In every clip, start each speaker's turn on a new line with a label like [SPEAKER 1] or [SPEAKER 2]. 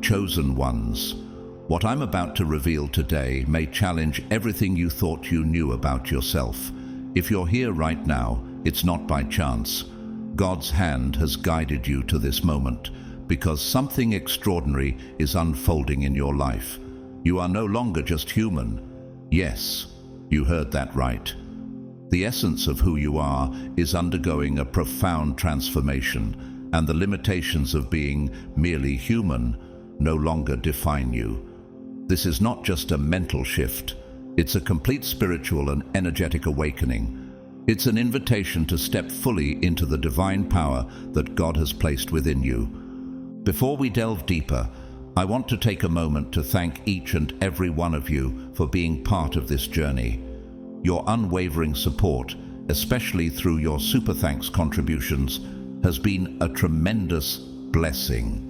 [SPEAKER 1] chosen ones. What I'm about to reveal today may challenge everything you thought you knew about yourself. If you're here right now, it's not by chance. God's hand has guided you to this moment because something extraordinary is unfolding in your life. You are no longer just human. Yes, you heard that right. The essence of who you are is undergoing a profound transformation, and the limitations of being merely human no longer define you. This is not just a mental shift. It's a complete spiritual and energetic awakening. It's an invitation to step fully into the divine power that God has placed within you. Before we delve deeper, I want to take a moment to thank each and every one of you for being part of this journey. Your unwavering support, especially through your super thanks contributions, has been a tremendous blessing.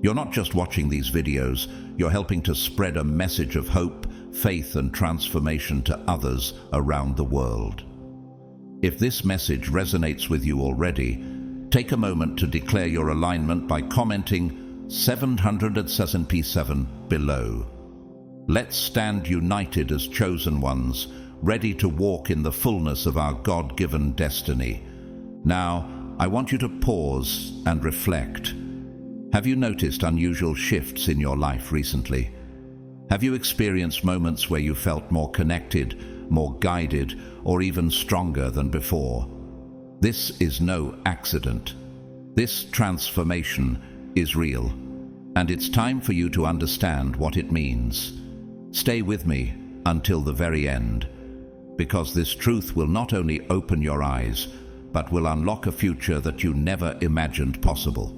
[SPEAKER 1] You're not just watching these videos, you're helping to spread a message of hope, faith, and transformation to others around the world. If this message resonates with you already, take a moment to declare your alignment by commenting 707p7 below. Let's stand united as chosen ones, ready to walk in the fullness of our God-given destiny. Now, I want you to pause and reflect. Have you noticed unusual shifts in your life recently? Have you experienced moments where you felt more connected, more guided, or even stronger than before? This is no accident. This transformation is real, and it's time for you to understand what it means. Stay with me until the very end, because this truth will not only open your eyes, but will unlock a future that you never imagined possible.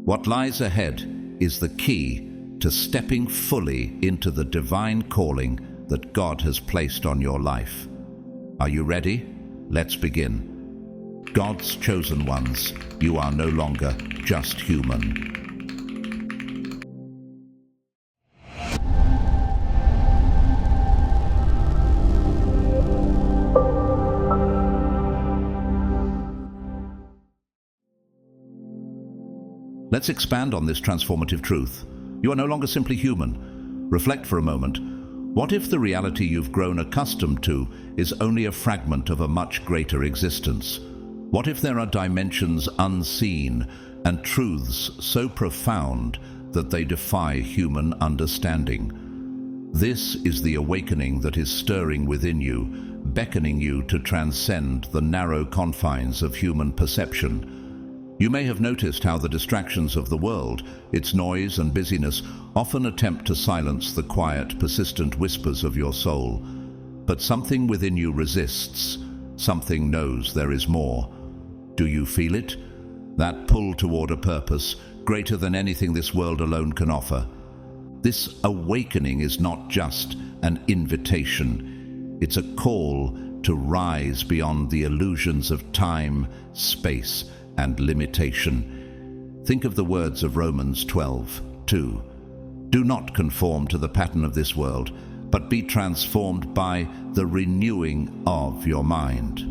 [SPEAKER 1] What lies ahead is the key to stepping fully into the divine calling that God has placed on your life. Are you ready? Let's begin. God's chosen ones, you are no longer just human. Let's expand on this transformative truth. You are no longer simply human. Reflect for a moment. What if the reality you've grown accustomed to is only a fragment of a much greater existence? What if there are dimensions unseen and truths so profound that they defy human understanding? This is the awakening that is stirring within you, beckoning you to transcend the narrow confines of human perception. You may have noticed how the distractions of the world, its noise and busyness, often attempt to silence the quiet, persistent whispers of your soul. But something within you resists. Something knows there is more. Do you feel it? That pull toward a purpose, greater than anything this world alone can offer. This awakening is not just an invitation. It's a call to rise beyond the illusions of time, space, and limitation. Think of the words of Romans 12:2. Do not conform to the pattern of this world, but be transformed by the renewing of your mind.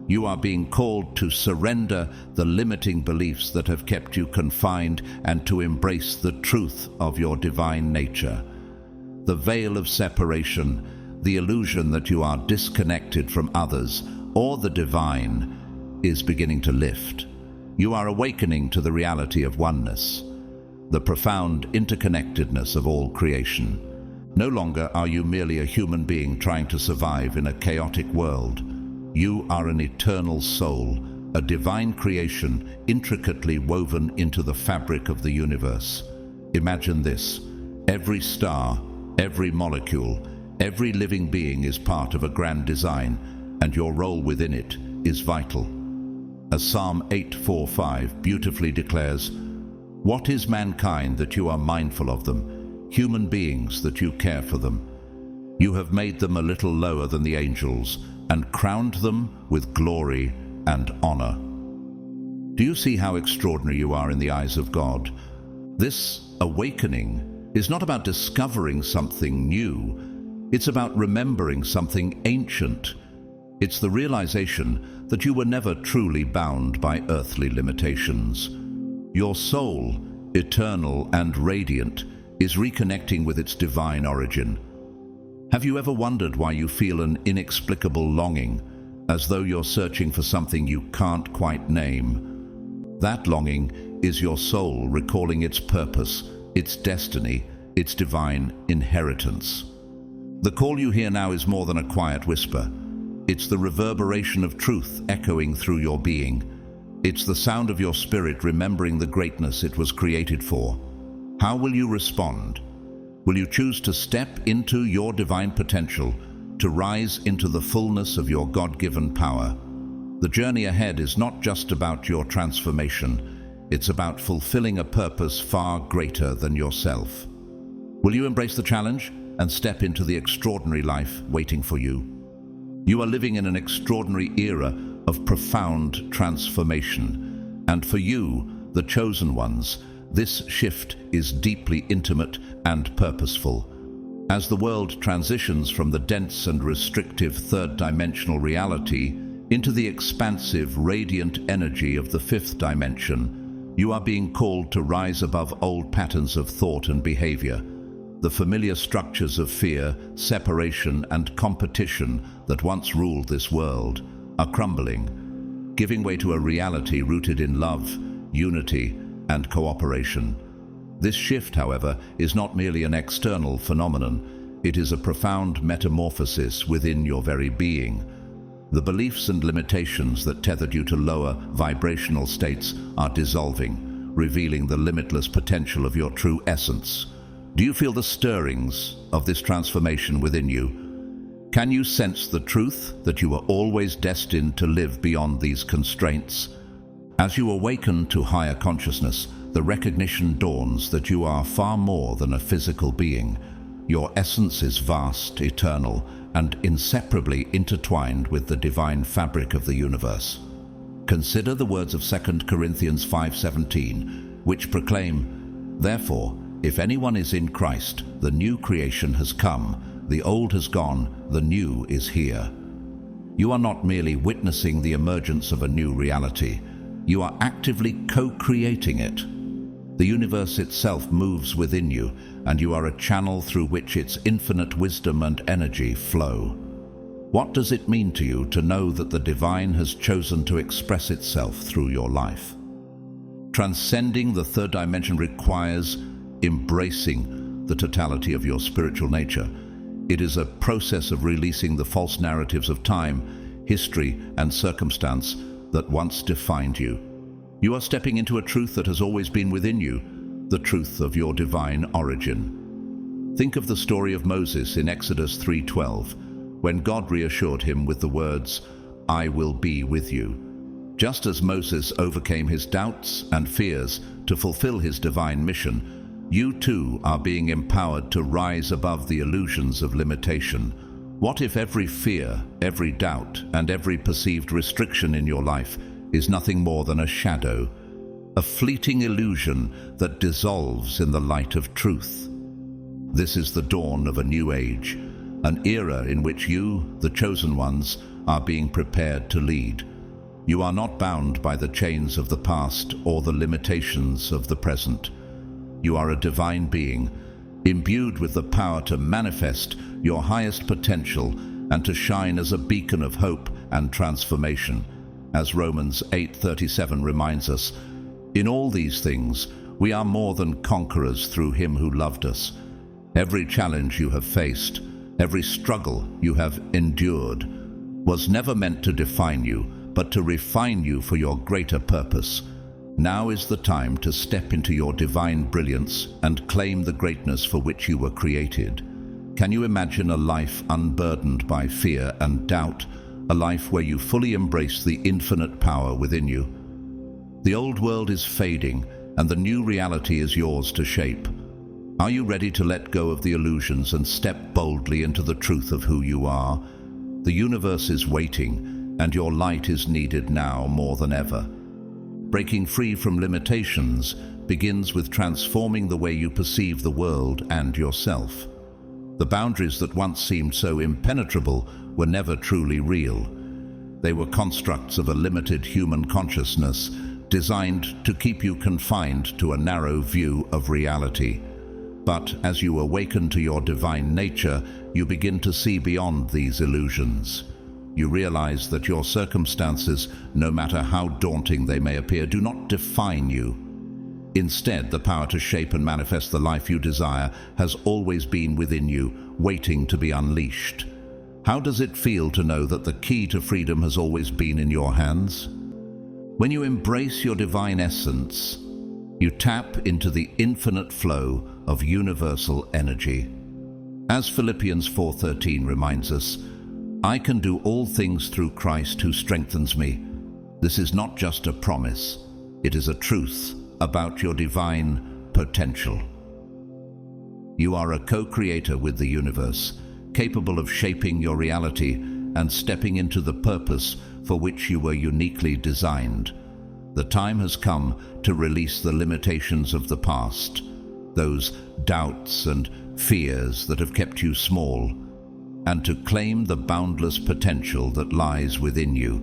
[SPEAKER 1] You are being called to surrender the limiting beliefs that have kept you confined and to embrace the truth of your divine nature. The veil of separation, the illusion that you are disconnected from others or the divine, is beginning to lift. You are awakening to the reality of oneness, the profound interconnectedness of all creation. No longer are you merely a human being trying to survive in a chaotic world. You are an eternal soul, a divine creation intricately woven into the fabric of the universe. Imagine this: every star, every molecule, every living being is part of a grand design, and your role within it is vital. As Psalm 8:4-5 beautifully declares, "What is mankind that you are mindful of them, human beings that you care for them? You have made them a little lower than the angels and crowned them with glory and honor." Do you see how extraordinary you are in the eyes of God? This awakening is not about discovering something new. It's about remembering something ancient. It's the realization that you were never truly bound by earthly limitations. Your soul eternal and radiant, is reconnecting with its divine origin. Have you ever wondered why you feel an inexplicable longing, as though you're searching for something you can't quite name? That longing is your soul recalling its purpose, its destiny, its divine inheritance. The call you hear now is more than a quiet whisper. It's the reverberation of truth echoing through your being. It's the sound of your spirit remembering the greatness it was created for. How will you respond? Will you choose to step into your divine potential, to rise into the fullness of your God-given power? The journey ahead is not just about your transformation. It's about fulfilling a purpose far greater than yourself. Will you embrace the challenge and step into the extraordinary life waiting for you? You are living in an extraordinary era of profound transformation. And for you, the chosen ones, this shift is deeply intimate and purposeful. As the world transitions from the dense and restrictive third-dimensional reality into the expansive, radiant energy of the fifth dimension, you are being called to rise above old patterns of thought and behavior. The familiar structures of fear, separation, and competition that once ruled this world are crumbling, giving way to a reality rooted in love, unity, and cooperation. This shift, however, is not merely an external phenomenon. It is a profound metamorphosis within your very being. The beliefs and limitations that tethered you to lower vibrational states are dissolving, revealing the limitless potential of your true essence. Do you feel the stirrings of this transformation within you? Can you sense the truth that you were always destined to live beyond these constraints? As you awaken to higher consciousness, the recognition dawns that you are far more than a physical being. Your essence is vast, eternal, and inseparably intertwined with the divine fabric of the universe. Consider the words of 2 Corinthians 5:17, which proclaim, "Therefore, if anyone is in Christ, the new creation has come, the old has gone, the new is here." You are not merely witnessing the emergence of a new reality, you are actively co-creating it. The universe itself moves within you, and you are a channel through which its infinite wisdom and energy flow. What does it mean to you to know that the divine has chosen to express itself through your life? Transcending the third dimension requires embracing the totality of your spiritual nature. It is a process of releasing the false narratives of time, history, and circumstance that once defined you. You are stepping into a truth that has always been within you, the truth of your divine origin. Think of the story of Moses in Exodus 3:12, when God reassured him with the words, "I will be with you." Just as Moses overcame his doubts and fears to fulfill his divine mission, you too are being empowered to rise above the illusions of limitation. What if every fear, every doubt, and every perceived restriction in your life is nothing more than a shadow, a fleeting illusion that dissolves in the light of truth? This is the dawn of a new age, an era in which you, the chosen ones, are being prepared to lead. You are not bound by the chains of the past or the limitations of the present. You are a divine being, imbued with the power to manifest your highest potential and to shine as a beacon of hope and transformation. As Romans 8:37 reminds us, in all these things we are more than conquerors through him who loved us. Every challenge you have faced, every struggle you have endured, was never meant to define you, but to refine you for your greater purpose. Now is the time to step into your divine brilliance and claim the greatness for which you were created. Can you imagine a life unburdened by fear and doubt, a life where you fully embrace the infinite power within you? The old world is fading, and the new reality is yours to shape. Are you ready to let go of the illusions and step boldly into the truth of who you are? The universe is waiting, and your light is needed now more than ever. Breaking free from limitations begins with transforming the way you perceive the world and yourself. The boundaries that once seemed so impenetrable were never truly real. They were constructs of a limited human consciousness, designed to keep you confined to a narrow view of reality. But as you awaken to your divine nature, you begin to see beyond these illusions. You realize that your circumstances, no matter how daunting they may appear, do not define you. Instead, the power to shape and manifest the life you desire has always been within you, waiting to be unleashed. How does it feel to know that the key to freedom has always been in your hands? When you embrace your divine essence, you tap into the infinite flow of universal energy. As Philippians 4:13 reminds us, I can do all things through Christ who strengthens me. This is not just a promise, it is a truth about your divine potential. You are a co-creator with the universe, capable of shaping your reality and stepping into the purpose for which you were uniquely designed. The time has come to release the limitations of the past, those doubts and fears that have kept you small, and to claim the boundless potential that lies within you.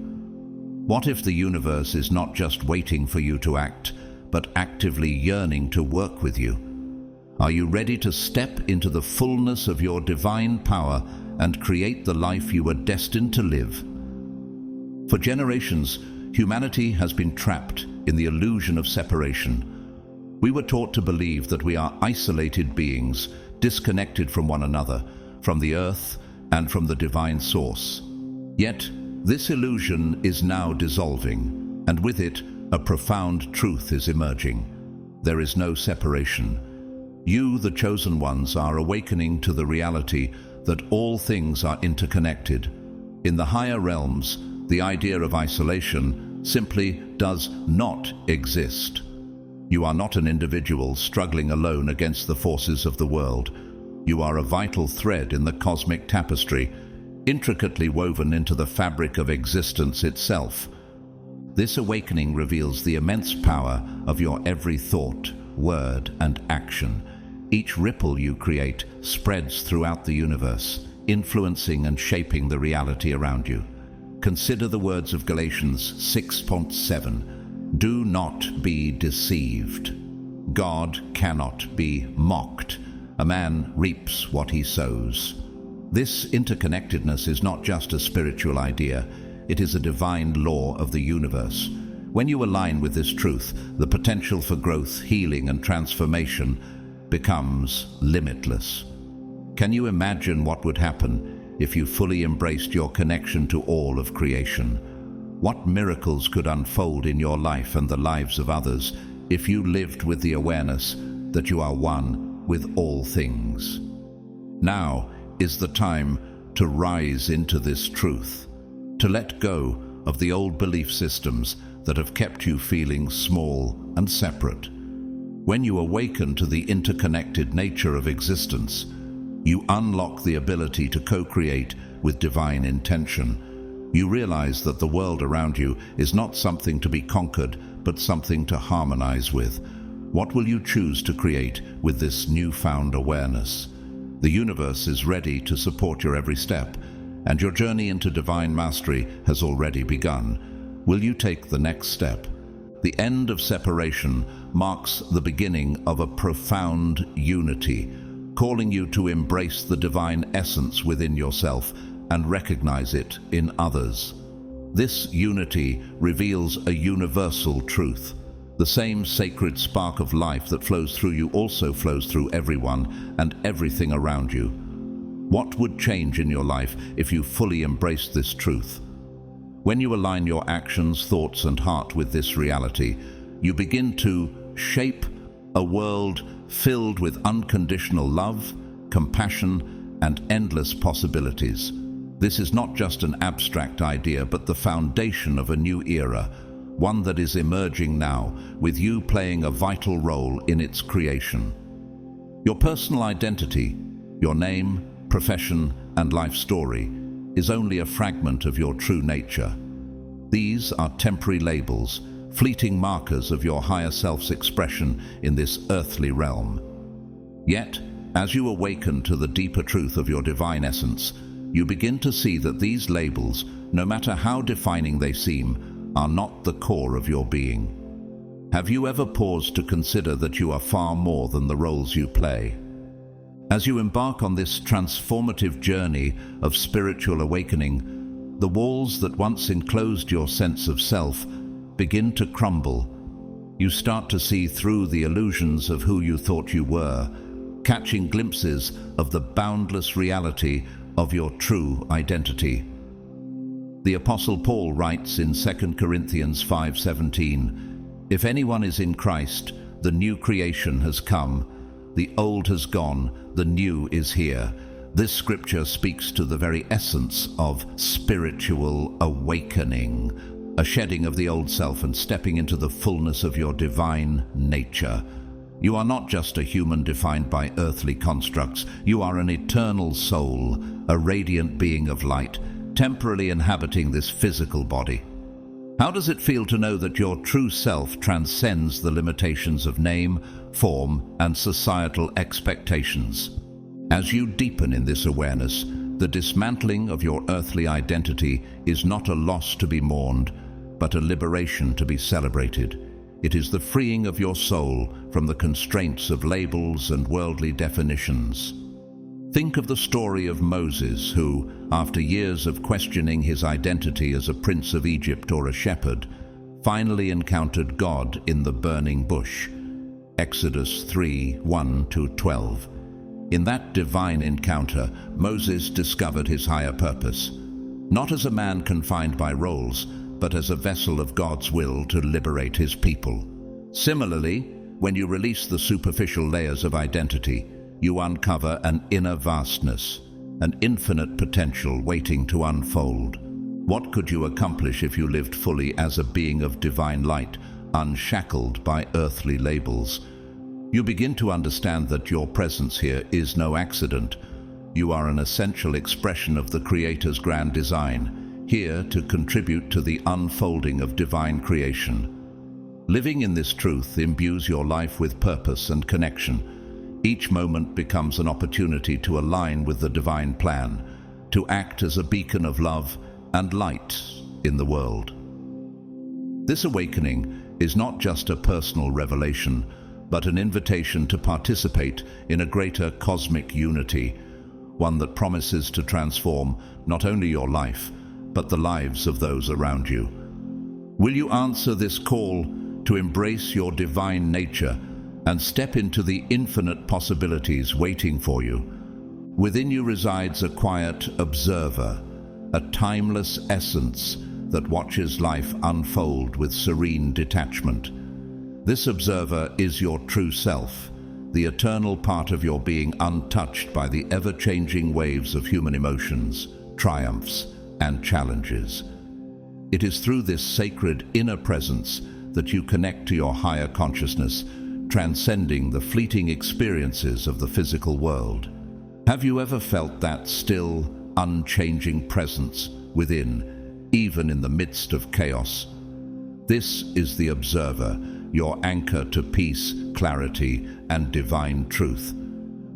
[SPEAKER 1] What if the universe is not just waiting for you to act, but actively yearning to work with you? Are you ready to step into the fullness of your divine power and create the life you were destined to live? For generations, humanity has been trapped in the illusion of separation. We were taught to believe that we are isolated beings, disconnected from one another, from the earth, and from the divine source. Yet, this illusion is now dissolving, and with it, a profound truth is emerging. There is no separation. You, the chosen ones, are awakening to the reality that all things are interconnected. In the higher realms, the idea of isolation simply does not exist. You are not an individual struggling alone against the forces of the world. You are a vital thread in the cosmic tapestry, intricately woven into the fabric of existence itself. This awakening reveals the immense power of your every thought, word, and action. Each ripple you create spreads throughout the universe, influencing and shaping the reality around you. Consider the words of Galatians 6:7. Do not be deceived. God cannot be mocked. A man reaps what he sows. This interconnectedness is not just a spiritual idea, it is a divine law of the universe. When you align with this truth, the potential for growth, healing, and transformation becomes limitless. Can you imagine what would happen if you fully embraced your connection to all of creation? What miracles could unfold in your life and the lives of others if you lived with the awareness that you are one with all things? Now is the time to rise into this truth, to let go of the old belief systems that have kept you feeling small and separate. When you awaken to the interconnected nature of existence, you unlock the ability to co-create with divine intention. You realize that the world around you is not something to be conquered, but something to harmonize with. What will you choose to create with this newfound awareness? The universe is ready to support your every step, and your journey into divine mastery has already begun. Will you take the next step? The end of separation marks the beginning of a profound unity, calling you to embrace the divine essence within yourself and recognize it in others. This unity reveals a universal truth. The same sacred spark of life that flows through you also flows through everyone and everything around you. What would change in your life if you fully embraced this truth? When you align your actions, thoughts, and heart with this reality, you begin to shape a world filled with unconditional love, compassion, and endless possibilities. This is not just an abstract idea, but the foundation of a new era, one that is emerging now, with you playing a vital role in its creation. Your personal identity, your name, profession, and life story, is only a fragment of your true nature. These are temporary labels, fleeting markers of your higher self's expression in this earthly realm. Yet, as you awaken to the deeper truth of your divine essence, you begin to see that these labels, no matter how defining they seem, are not the core of your being. Have you ever paused to consider that you are far more than the roles you play? As you embark on this transformative journey of spiritual awakening, the walls that once enclosed your sense of self begin to crumble. You start to see through the illusions of who you thought you were, catching glimpses of the boundless reality of your true identity. The Apostle Paul writes in 2 Corinthians 5:17, "If anyone is in Christ, the new creation has come. The old has gone, the new is here." This scripture speaks to the very essence of spiritual awakening, a shedding of the old self and stepping into the fullness of your divine nature. You are not just a human defined by earthly constructs. You are an eternal soul, a radiant being of light, temporarily inhabiting this physical body. How does it feel to know that your true self transcends the limitations of name, form, and societal expectations? As you deepen in this awareness, the dismantling of your earthly identity is not a loss to be mourned, but a liberation to be celebrated. It is the freeing of your soul from the constraints of labels and worldly definitions. Think of the story of Moses, who, after years of questioning his identity as a prince of Egypt or a shepherd, finally encountered God in the burning bush. Exodus 3:1-12. In that divine encounter, Moses discovered his higher purpose, not as a man confined by roles, but as a vessel of God's will to liberate his people. Similarly, when you release the superficial layers of identity, you uncover an inner vastness, an infinite potential waiting to unfold. What could you accomplish if you lived fully as a being of divine light, unshackled by earthly labels? You begin to understand that your presence here is no accident. You are an essential expression of the Creator's grand design, here to contribute to the unfolding of divine creation. Living in this truth imbues your life with purpose and connection. Each moment becomes an opportunity to align with the divine plan, to act as a beacon of love and light in the world. This awakening is not just a personal revelation, but an invitation to participate in a greater cosmic unity, one that promises to transform not only your life, but the lives of those around you. Will you answer this call to embrace your divine nature and step into the infinite possibilities waiting for you? Within you resides a quiet observer, a timeless essence that watches life unfold with serene detachment. This observer is your true self, the eternal part of your being untouched by the ever-changing waves of human emotions, triumphs, and challenges. It is through this sacred inner presence that you connect to your higher consciousness, transcending the fleeting experiences of the physical world. Have you ever felt that still, unchanging presence within, even in the midst of chaos? This is the observer, your anchor to peace, clarity, and divine truth.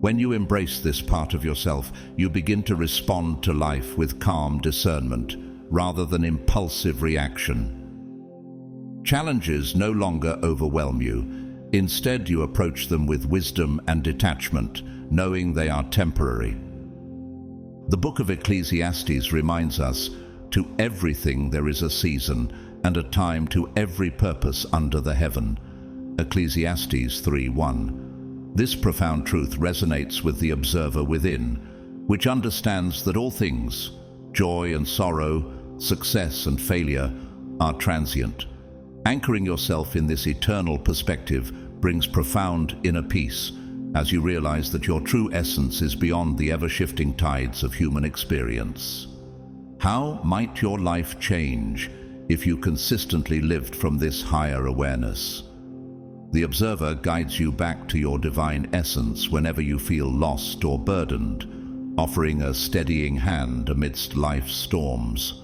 [SPEAKER 1] When you embrace this part of yourself, you begin to respond to life with calm discernment, rather than impulsive reaction. Challenges no longer overwhelm you. Instead, you approach them with wisdom and detachment, knowing they are temporary. The book of Ecclesiastes reminds us, "To everything there is a season, and a time to every purpose under the heaven." Ecclesiastes 3:1. This profound truth resonates with the observer within, which understands that all things, joy and sorrow, success and failure, are transient. Anchoring yourself in this eternal perspective brings profound inner peace, as you realize that your true essence is beyond the ever-shifting tides of human experience. How might your life change if you consistently lived from this higher awareness? The observer guides you back to your divine essence whenever you feel lost or burdened, offering a steadying hand amidst life's storms.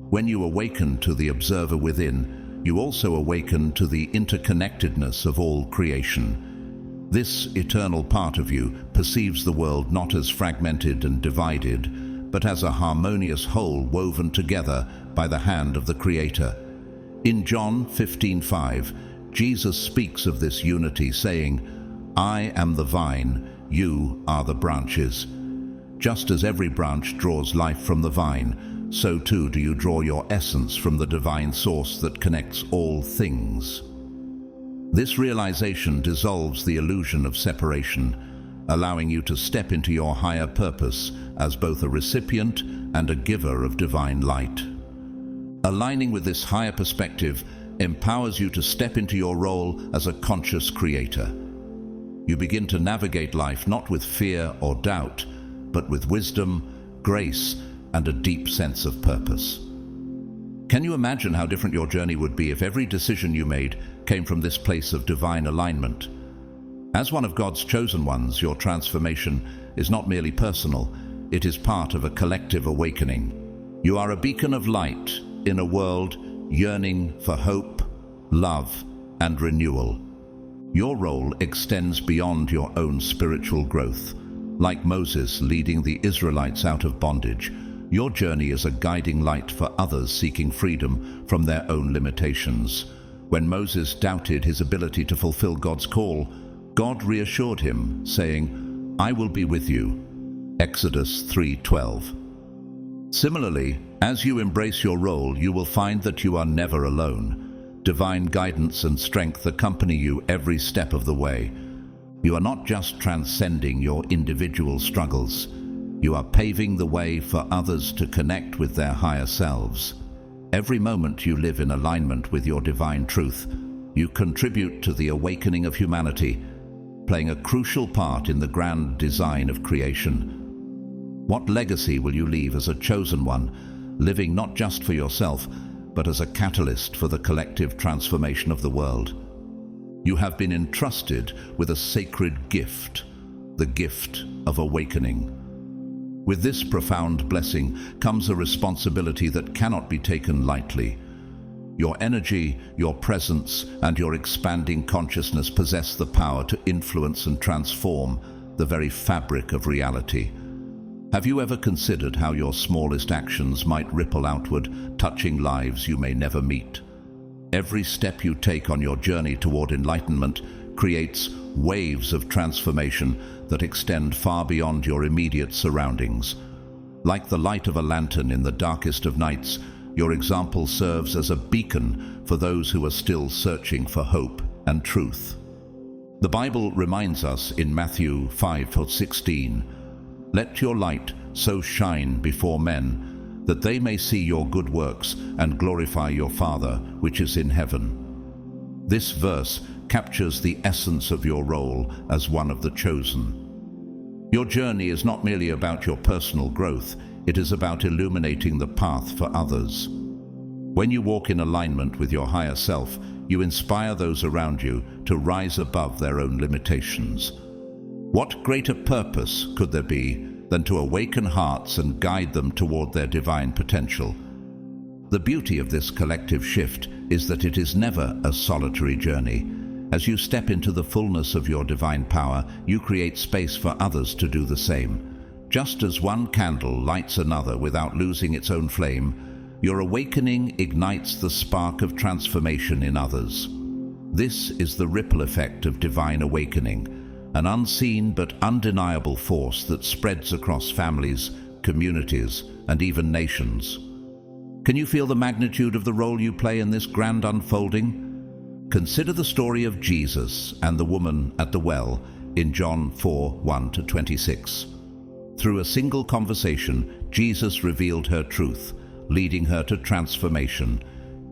[SPEAKER 1] When you awaken to the observer within, you also awaken to the interconnectedness of all creation. This eternal part of you perceives the world not as fragmented and divided, but as a harmonious whole woven together by the hand of the Creator. In John 15:5, Jesus speaks of this unity, saying, "I am the vine, you are the branches. Just as every branch draws life from the vine, so too do you draw your essence from the divine source that connects all things." This realization dissolves the illusion of separation, allowing you to step into your higher purpose as both a recipient and a giver of divine light. Aligning with this higher perspective empowers you to step into your role as a conscious creator. You begin to navigate life not with fear or doubt, but with wisdom, grace, and a deep sense of purpose. Can you imagine how different your journey would be if every decision you made came from this place of divine alignment? As one of God's chosen ones, your transformation is not merely personal, it is part of a collective awakening. You are a beacon of light in a world yearning for hope, love, and renewal. Your role extends beyond your own spiritual growth. Like Moses leading the Israelites out of bondage, your journey is a guiding light for others seeking freedom from their own limitations. When Moses doubted his ability to fulfill God's call, God reassured him, saying, "I will be with you." Exodus 3:12. Similarly, as you embrace your role, you will find that you are never alone. Divine guidance and strength accompany you every step of the way. You are not just transcending your individual struggles. You are paving the way for others to connect with their higher selves. Every moment you live in alignment with your divine truth, you contribute to the awakening of humanity, playing a crucial part in the grand design of creation. What legacy will you leave as a chosen one, living not just for yourself, but as a catalyst for the collective transformation of the world? You have been entrusted with a sacred gift, the gift of awakening. With this profound blessing comes a responsibility that cannot be taken lightly. Your energy, your presence, and your expanding consciousness possess the power to influence and transform the very fabric of reality. Have you ever considered how your smallest actions might ripple outward, touching lives you may never meet? Every step you take on your journey toward enlightenment creates waves of transformation that extend far beyond your immediate surroundings. Like the light of a lantern in the darkest of nights, your example serves as a beacon for those who are still searching for hope and truth. The Bible reminds us in Matthew 5:16, "Let your light so shine before men, that they may see your good works and glorify your Father which is in heaven." This verse captures the essence of your role as one of the chosen. Your journey is not merely about your personal growth, it is about illuminating the path for others. When you walk in alignment with your higher self, you inspire those around you to rise above their own limitations. What greater purpose could there be than to awaken hearts and guide them toward their divine potential? The beauty of this collective shift is that it is never a solitary journey. As you step into the fullness of your divine power, you create space for others to do the same. Just as one candle lights another without losing its own flame, your awakening ignites the spark of transformation in others. This is the ripple effect of divine awakening, an unseen but undeniable force that spreads across families, communities, and even nations. Can you feel the magnitude of the role you play in this grand unfolding? Consider the story of Jesus and the woman at the well in John 4:1-26. Through a single conversation, Jesus revealed her truth, leading her to transformation.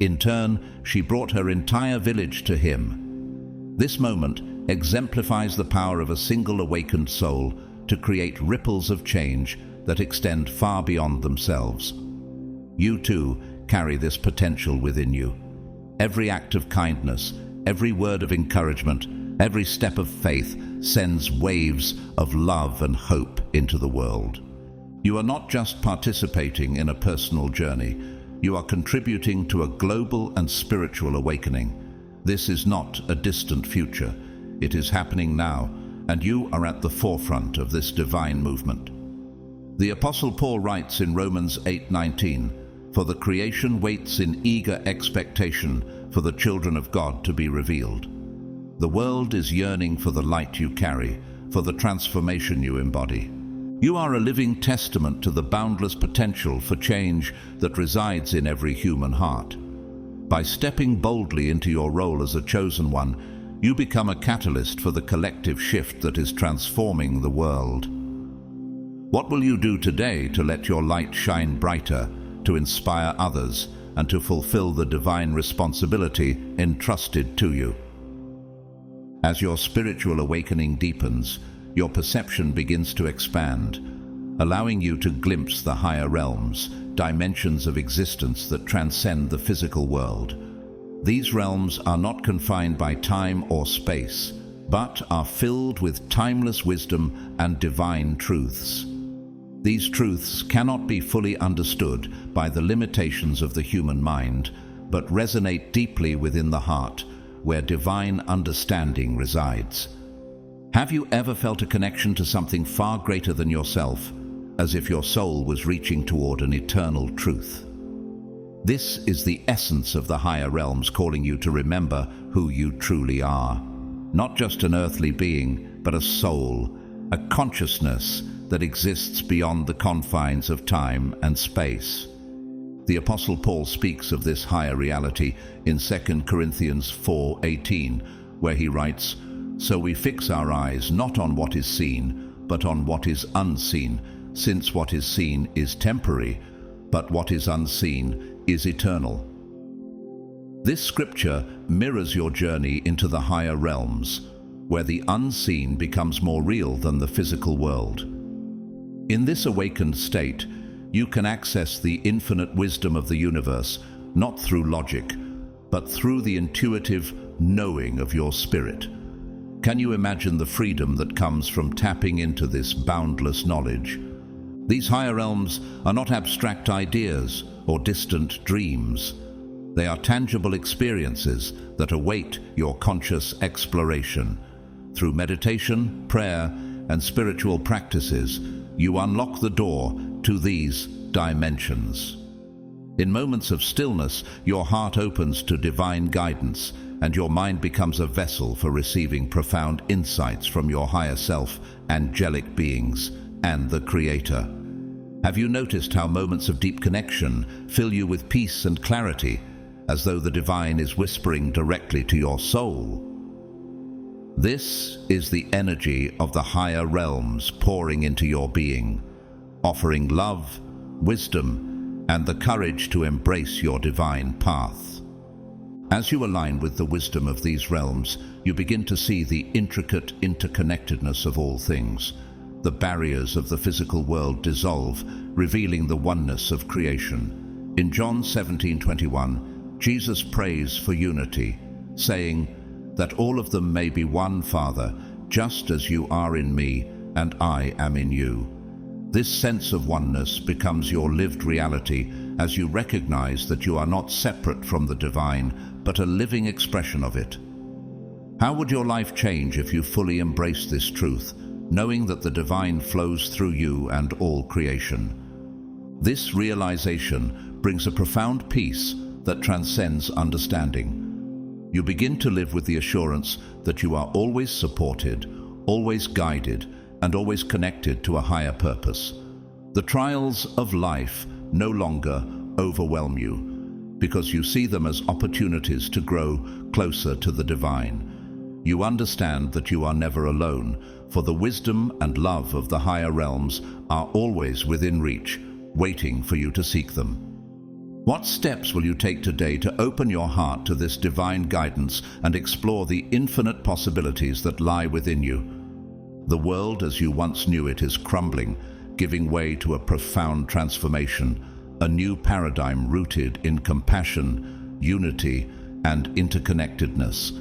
[SPEAKER 1] In turn, she brought her entire village to him. This moment exemplifies the power of a single awakened soul to create ripples of change that extend far beyond themselves. You too carry this potential within you. Every act of kindness, every word of encouragement, every step of faith sends waves of love and hope into the world. You are not just participating in a personal journey, you are contributing to a global and spiritual awakening. This is not a distant future, it is happening now, and you are at the forefront of this divine movement. The Apostle Paul writes in Romans 8:19, "For the creation waits in eager expectation for the children of God to be revealed. The world is yearning for the light you carry, for the transformation you embody. You are a living testament to the boundless potential for change that resides in every human heart. By stepping boldly into your role as a chosen one, you become a catalyst for the collective shift that is transforming the world. What will you do today to let your light shine brighter, to inspire others, and to fulfill the divine responsibility entrusted to you? As your spiritual awakening deepens, your perception begins to expand, allowing you to glimpse the higher realms, dimensions of existence that transcend the physical world. These realms are not confined by time or space, but are filled with timeless wisdom and divine truths. These truths cannot be fully understood by the limitations of the human mind, but resonate deeply within the heart, where divine understanding resides. Have you ever felt a connection to something far greater than yourself, as if your soul was reaching toward an eternal truth? This is the essence of the higher realms calling you to remember who you truly are. Not just an earthly being, but a soul, a consciousness that exists beyond the confines of time and space. The Apostle Paul speaks of this higher reality in 2 Corinthians 4:18, where he writes, "So we fix our eyes not on what is seen, but on what is unseen, since what is seen is temporary, but what is unseen is eternal." This scripture mirrors your journey into the higher realms, where the unseen becomes more real than the physical world. In this awakened state, you can access the infinite wisdom of the universe, not through logic, but through the intuitive knowing of your spirit. Can you imagine the freedom that comes from tapping into this boundless knowledge? These higher realms are not abstract ideas or distant dreams. They are tangible experiences that await your conscious exploration. Through meditation, prayer, and spiritual practices, you unlock the door to these dimensions. In moments of stillness, your heart opens to divine guidance, and your mind becomes a vessel for receiving profound insights from your higher self, angelic beings, and the Creator. Have you noticed how moments of deep connection fill you with peace and clarity, as though the divine is whispering directly to your soul? This is the energy of the higher realms pouring into your being, offering love, wisdom, and the courage to embrace your divine path. As you align with the wisdom of these realms, you begin to see the intricate interconnectedness of all things. The barriers of the physical world dissolve, revealing the oneness of creation. In John 17:21, Jesus prays for unity, saying, "That all of them may be one, Father, just as you are in me and I am in you." This sense of oneness becomes your lived reality as you recognize that you are not separate from the divine, but a living expression of it. How would your life change if you fully embraced this truth, knowing that the divine flows through you and all creation? This realization brings a profound peace that transcends understanding. You begin to live with the assurance that you are always supported, always guided, and always connected to a higher purpose. The trials of life no longer overwhelm you, because you see them as opportunities to grow closer to the divine. You understand that you are never alone, for the wisdom and love of the higher realms are always within reach, waiting for you to seek them. What steps will you take today to open your heart to this divine guidance and explore the infinite possibilities that lie within you? The world as you once knew it is crumbling, giving way to a profound transformation, a new paradigm rooted in compassion, unity, and interconnectedness.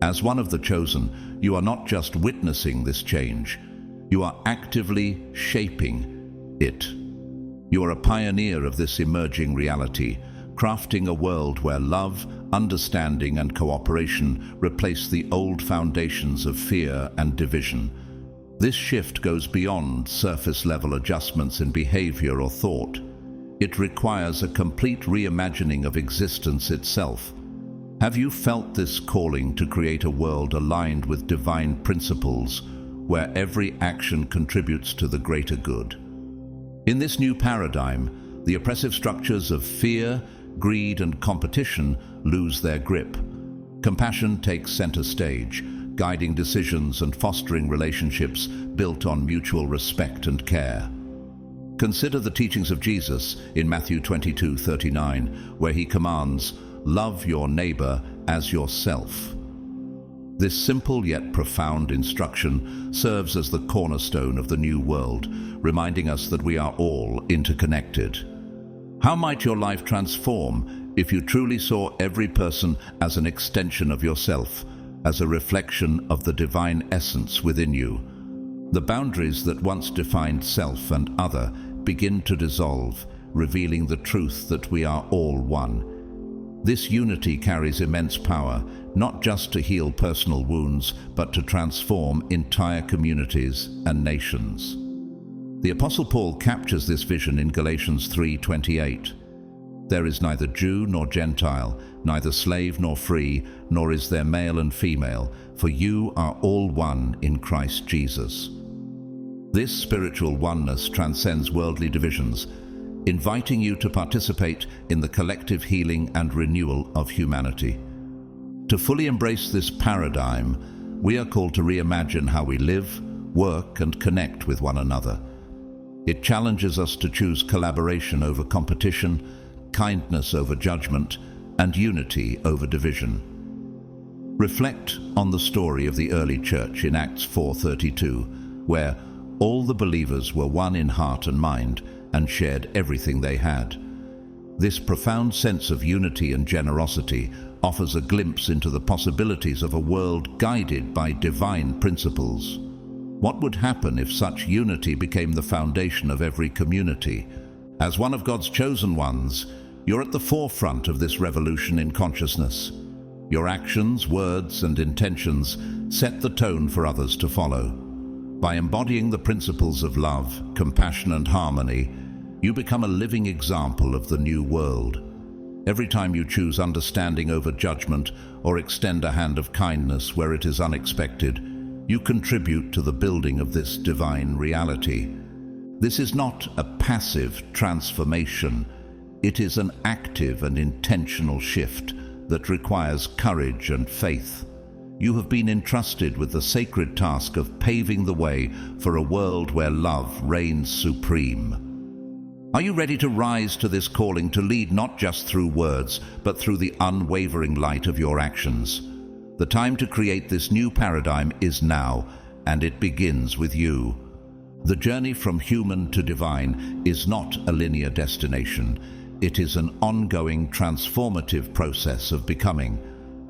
[SPEAKER 1] As one of the chosen, you are not just witnessing this change, you are actively shaping it. You are a pioneer of this emerging reality, crafting a world where love, understanding, and cooperation replace the old foundations of fear and division. This shift goes beyond surface-level adjustments in behavior or thought. It requires a complete reimagining of existence itself. Have you felt this calling to create a world aligned with divine principles, where every action contributes to the greater good? In this new paradigm, the oppressive structures of fear, greed, and competition lose their grip. Compassion takes center stage, guiding decisions and fostering relationships built on mutual respect and care. Consider the teachings of Jesus in Matthew 22:39, where he commands, "Love your neighbor as yourself." This simple yet profound instruction serves as the cornerstone of the new world, reminding us that we are all interconnected. How might your life transform if you truly saw every person as an extension of yourself, as a reflection of the divine essence within you? The boundaries that once defined self and other begin to dissolve, revealing the truth that we are all one. This unity carries immense power, not just to heal personal wounds, but to transform entire communities and nations. The Apostle Paul captures this vision in Galatians 3:28. "There is neither Jew nor Gentile, neither slave nor free, nor is there male and female, for you are all one in Christ Jesus." This spiritual oneness transcends worldly divisions, inviting you to participate in the collective healing and renewal of humanity. To fully embrace this paradigm, we are called to reimagine how we live, work, and connect with one another. It challenges us to choose collaboration over competition, kindness over judgment, and unity over division. Reflect on the story of the early church in Acts 4:32, where all the believers were one in heart and mind and shared everything they had. This profound sense of unity and generosity offers a glimpse into the possibilities of a world guided by divine principles. What would happen if such unity became the foundation of every community? As one of God's chosen ones, you're at the forefront of this revolution in consciousness. Your actions, words, and intentions set the tone for others to follow. By embodying the principles of love, compassion, and harmony, you become a living example of the new world. Every time you choose understanding over judgment or extend a hand of kindness where it is unexpected, you contribute to the building of this divine reality. This is not a passive transformation. It is an active and intentional shift that requires courage and faith. You have been entrusted with the sacred task of paving the way for a world where love reigns supreme. Are you ready to rise to this calling to lead not just through words, but through the unwavering light of your actions? The time to create this new paradigm is now, and it begins with you. The journey from human to divine is not a linear destination. It is an ongoing, transformative process of becoming.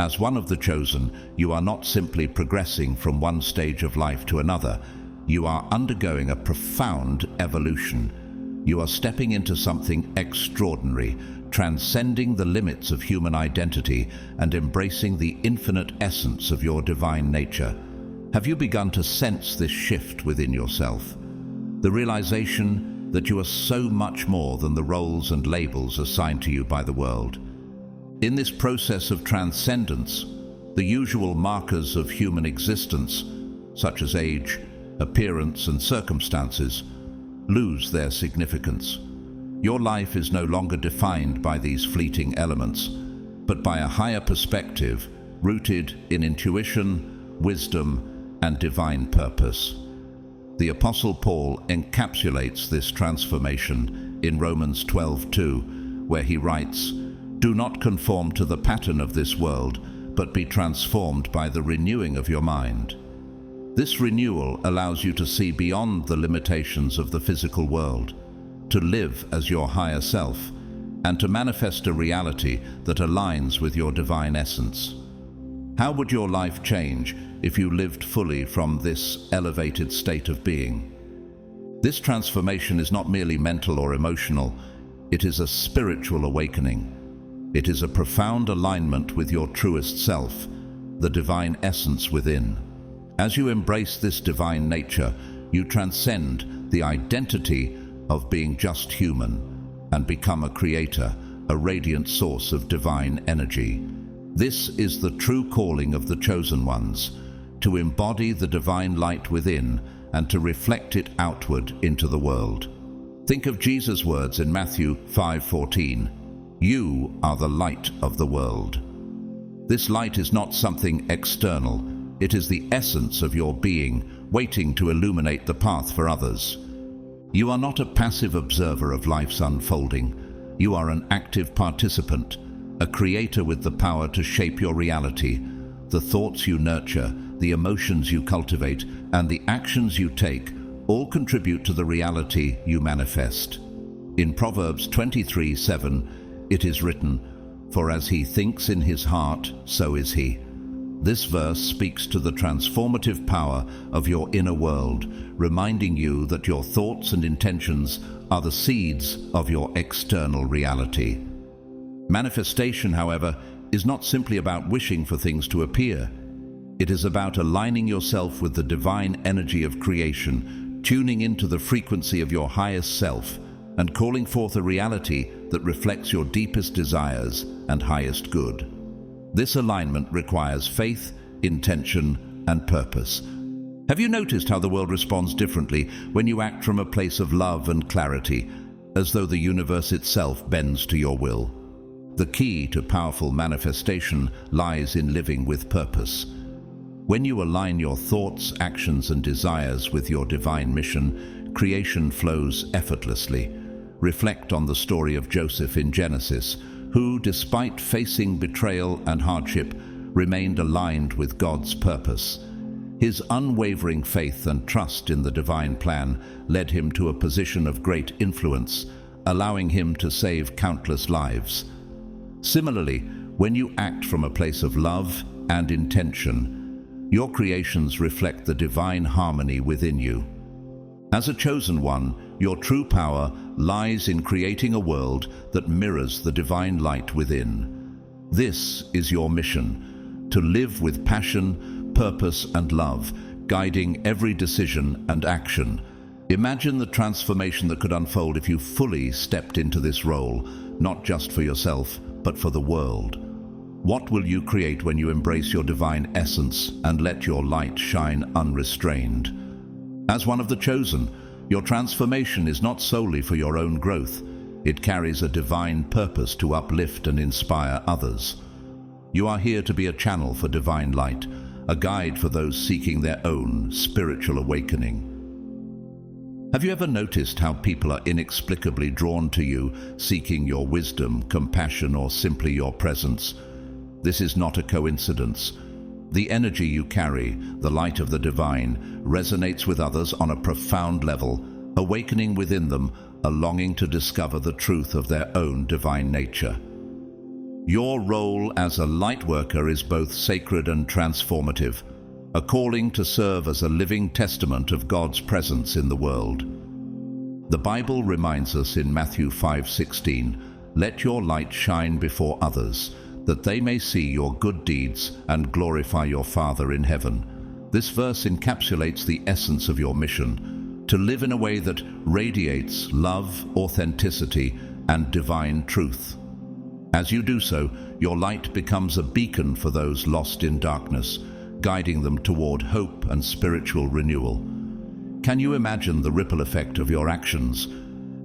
[SPEAKER 1] As one of the chosen, you are not simply progressing from one stage of life to another. You are undergoing a profound evolution. You are stepping into something extraordinary, transcending the limits of human identity and embracing the infinite essence of your divine nature. Have you begun to sense this shift within yourself? The realization that you are so much more than the roles and labels assigned to you by the world. In this process of transcendence, the usual markers of human existence, such as age, appearance, and circumstances, lose their significance. Your life is no longer defined by these fleeting elements, but by a higher perspective rooted in intuition, wisdom, and divine purpose. The Apostle Paul encapsulates this transformation in Romans 12:2, where he writes, "Do not conform to the pattern of this world, but be transformed by the renewing of your mind." This renewal allows you to see beyond the limitations of the physical world, to live as your higher self, and to manifest a reality that aligns with your divine essence. How would your life change if you lived fully from this elevated state of being? This transformation is not merely mental or emotional, it is a spiritual awakening. It is a profound alignment with your truest self, the divine essence within. As you embrace this divine nature, you transcend the identity of being just human and become a creator, a radiant source of divine energy. This is the true calling of the chosen ones, to embody the divine light within and to reflect it outward into the world. Think of Jesus' words in Matthew 5:14. You are the light of the world. This light is not something external. It is the essence of your being, waiting to illuminate the path for others. You are not a passive observer of life's unfolding. You are an active participant, a creator with the power to shape your reality. The thoughts you nurture, the emotions you cultivate, and the actions you take all contribute to the reality you manifest. In Proverbs 23:7, it is written, "For as he thinks in his heart, so is he." This verse speaks to the transformative power of your inner world, reminding you that your thoughts and intentions are the seeds of your external reality. Manifestation, however, is not simply about wishing for things to appear. It is about aligning yourself with the divine energy of creation, tuning into the frequency of your highest self, and calling forth a reality that reflects your deepest desires and highest good. This alignment requires faith, intention, and purpose. Have you noticed how the world responds differently when you act from a place of love and clarity, as though the universe itself bends to your will? The key to powerful manifestation lies in living with purpose. When you align your thoughts, actions, and desires with your divine mission, creation flows effortlessly. Reflect on the story of Joseph in Genesis, who, despite facing betrayal and hardship, remained aligned with God's purpose. His unwavering faith and trust in the divine plan led him to a position of great influence, allowing him to save countless lives. Similarly, when you act from a place of love and intention, your creations reflect the divine harmony within you. As a chosen one, your true power lies in creating a world that mirrors the divine light within. This is your mission, to live with passion, purpose, and love, guiding every decision and action. Imagine the transformation that could unfold if you fully stepped into this role, not just for yourself, but for the world. What will you create when you embrace your divine essence and let your light shine unrestrained? As one of the chosen, your transformation is not solely for your own growth. It carries a divine purpose to uplift and inspire others. You are here to be a channel for divine light, a guide for those seeking their own spiritual awakening. Have you ever noticed how people are inexplicably drawn to you, seeking your wisdom, compassion, or simply your presence? This is not a coincidence. The energy you carry, the light of the divine, resonates with others on a profound level, awakening within them a longing to discover the truth of their own divine nature. Your role as a lightworker is both sacred and transformative, a calling to serve as a living testament of God's presence in the world. The Bible reminds us in Matthew 5:16, "Let your light shine before others, that they may see your good deeds and glorify your Father in heaven." This verse encapsulates the essence of your mission, to live in a way that radiates love, authenticity, and divine truth. As you do so, your light becomes a beacon for those lost in darkness, guiding them toward hope and spiritual renewal. Can you imagine the ripple effect of your actions?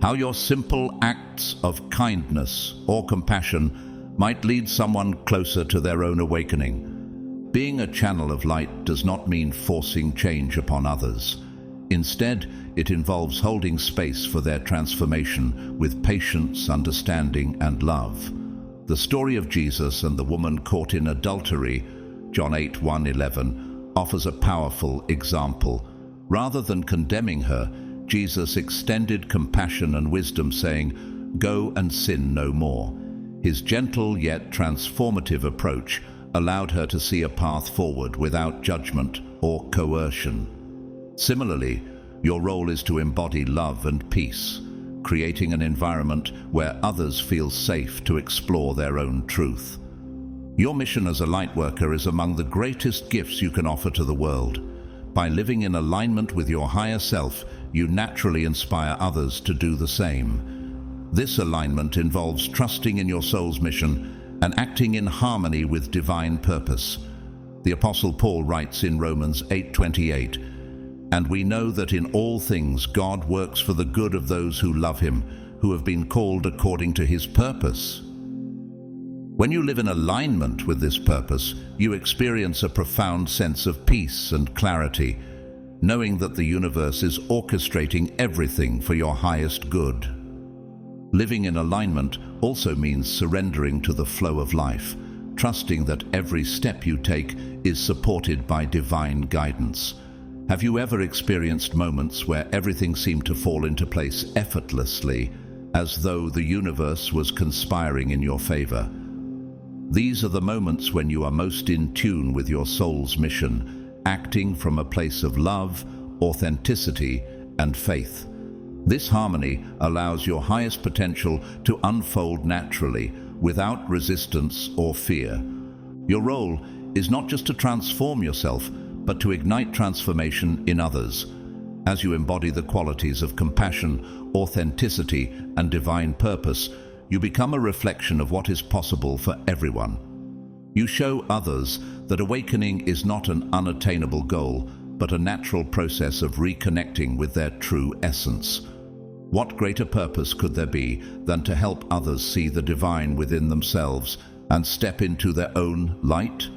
[SPEAKER 1] How your simple acts of kindness or compassion might lead someone closer to their own awakening. Being a channel of light does not mean forcing change upon others. Instead, it involves holding space for their transformation with patience, understanding, and love. The story of Jesus and the woman caught in adultery, John 8:1-11, offers a powerful example. Rather than condemning her, Jesus extended compassion and wisdom, saying, "Go and sin no more." His gentle yet transformative approach allowed her to see a path forward without judgment or coercion. Similarly, your role is to embody love and peace, creating an environment where others feel safe to explore their own truth. Your mission as a lightworker is among the greatest gifts you can offer to the world. By living in alignment with your higher self, you naturally inspire others to do the same. This alignment involves trusting in your soul's mission and acting in harmony with divine purpose. The Apostle Paul writes in Romans 8:28, "And we know that in all things God works for the good of those who love him, who have been called according to his purpose." When you live in alignment with this purpose, you experience a profound sense of peace and clarity, knowing that the universe is orchestrating everything for your highest good. Living in alignment also means surrendering to the flow of life, trusting that every step you take is supported by divine guidance. Have you ever experienced moments where everything seemed to fall into place effortlessly, as though the universe was conspiring in your favor? These are the moments when you are most in tune with your soul's mission, acting from a place of love, authenticity, and faith. This harmony allows your highest potential to unfold naturally, without resistance or fear. Your role is not just to transform yourself, but to ignite transformation in others. As you embody the qualities of compassion, authenticity, and divine purpose, you become a reflection of what is possible for everyone. You show others that awakening is not an unattainable goal, but a natural process of reconnecting with their true essence. What greater purpose could there be than to help others see the divine within themselves and step into their own light?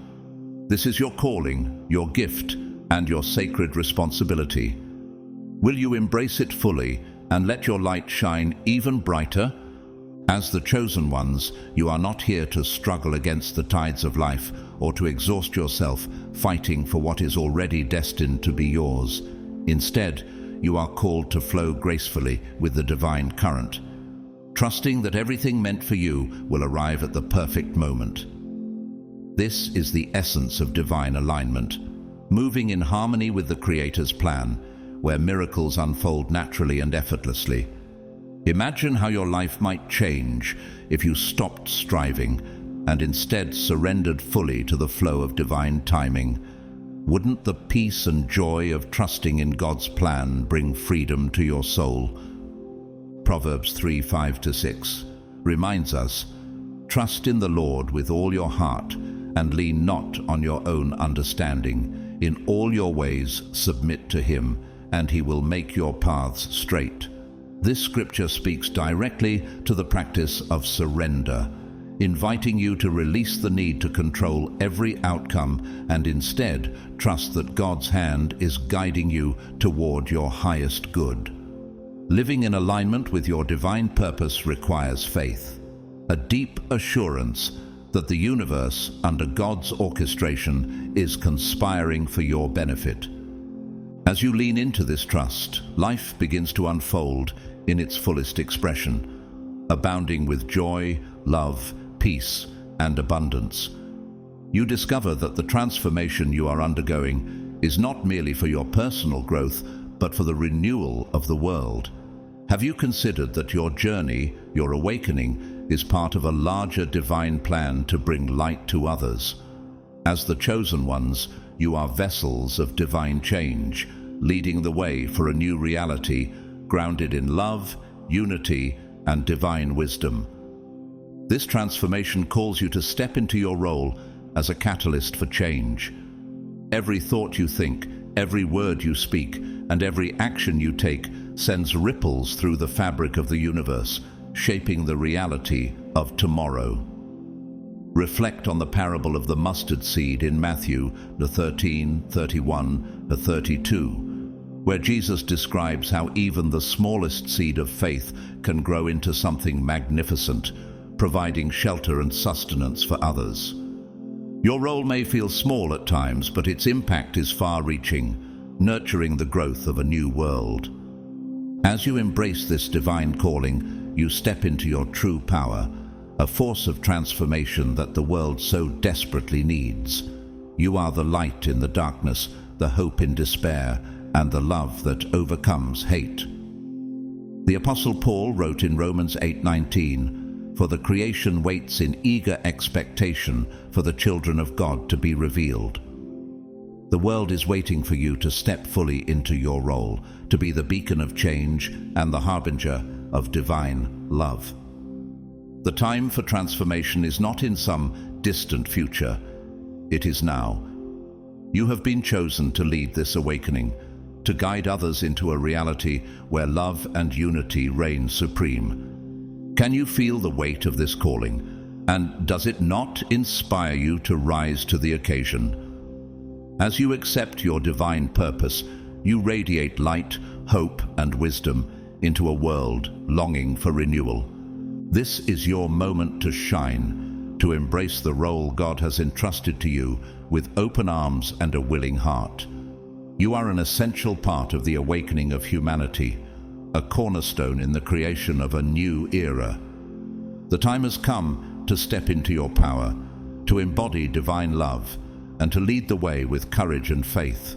[SPEAKER 1] This is your calling, your gift, and your sacred responsibility. Will you embrace it fully and let your light shine even brighter? As the chosen ones, you are not here to struggle against the tides of life or to exhaust yourself fighting for what is already destined to be yours. Instead, you are called to flow gracefully with the divine current, trusting that everything meant for you will arrive at the perfect moment. This is the essence of divine alignment, moving in harmony with the Creator's plan, where miracles unfold naturally and effortlessly. Imagine how your life might change if you stopped striving and instead surrendered fully to the flow of divine timing. Wouldn't the peace and joy of trusting in God's plan bring freedom to your soul? Proverbs 3:5-6 reminds us, "Trust in the Lord with all your heart and lean not on your own understanding. In all your ways submit to him, and he will make your paths straight." This scripture speaks directly to the practice of surrender, inviting you to release the need to control every outcome and instead trust that God's hand is guiding you toward your highest good. Living in alignment with your divine purpose requires faith, a deep assurance that the universe, under God's orchestration, is conspiring for your benefit. As you lean into this trust, life begins to unfold in its fullest expression, abounding with joy, love, peace, and abundance. You discover that the transformation you are undergoing is not merely for your personal growth, but for the renewal of the world. Have you considered that your journey, your awakening, is part of a larger divine plan to bring light to others? As the chosen ones, you are vessels of divine change, leading the way for a new reality grounded in love, unity, and divine wisdom. This transformation calls you to step into your role as a catalyst for change. Every thought you think, every word you speak, and every action you take sends ripples through the fabric of the universe, shaping the reality of tomorrow. Reflect on the parable of the mustard seed in Matthew 13:31-32, where Jesus describes how even the smallest seed of faith can grow into something magnificent, providing shelter and sustenance for others. Your role may feel small at times, but its impact is far-reaching, nurturing the growth of a new world. As you embrace this divine calling, you step into your true power, a force of transformation that the world so desperately needs. You are the light in the darkness, the hope in despair, and the love that overcomes hate. The Apostle Paul wrote in Romans 8:19, "For the creation waits in eager expectation for the children of God to be revealed." The world is waiting for you to step fully into your role, to be the beacon of change and the harbinger of divine love. The time for transformation is not in some distant future. It is now. You have been chosen to lead this awakening, to guide others into a reality where love and unity reign supreme. Can you feel the weight of this calling? And does it not inspire you to rise to the occasion? As you accept your divine purpose, you radiate light, hope, and wisdom into a world longing for renewal. This is your moment to shine, to embrace the role God has entrusted to you with open arms and a willing heart. You are an essential part of the awakening of humanity, a cornerstone in the creation of a new era. The time has come to step into your power, to embody divine love, and to lead the way with courage and faith.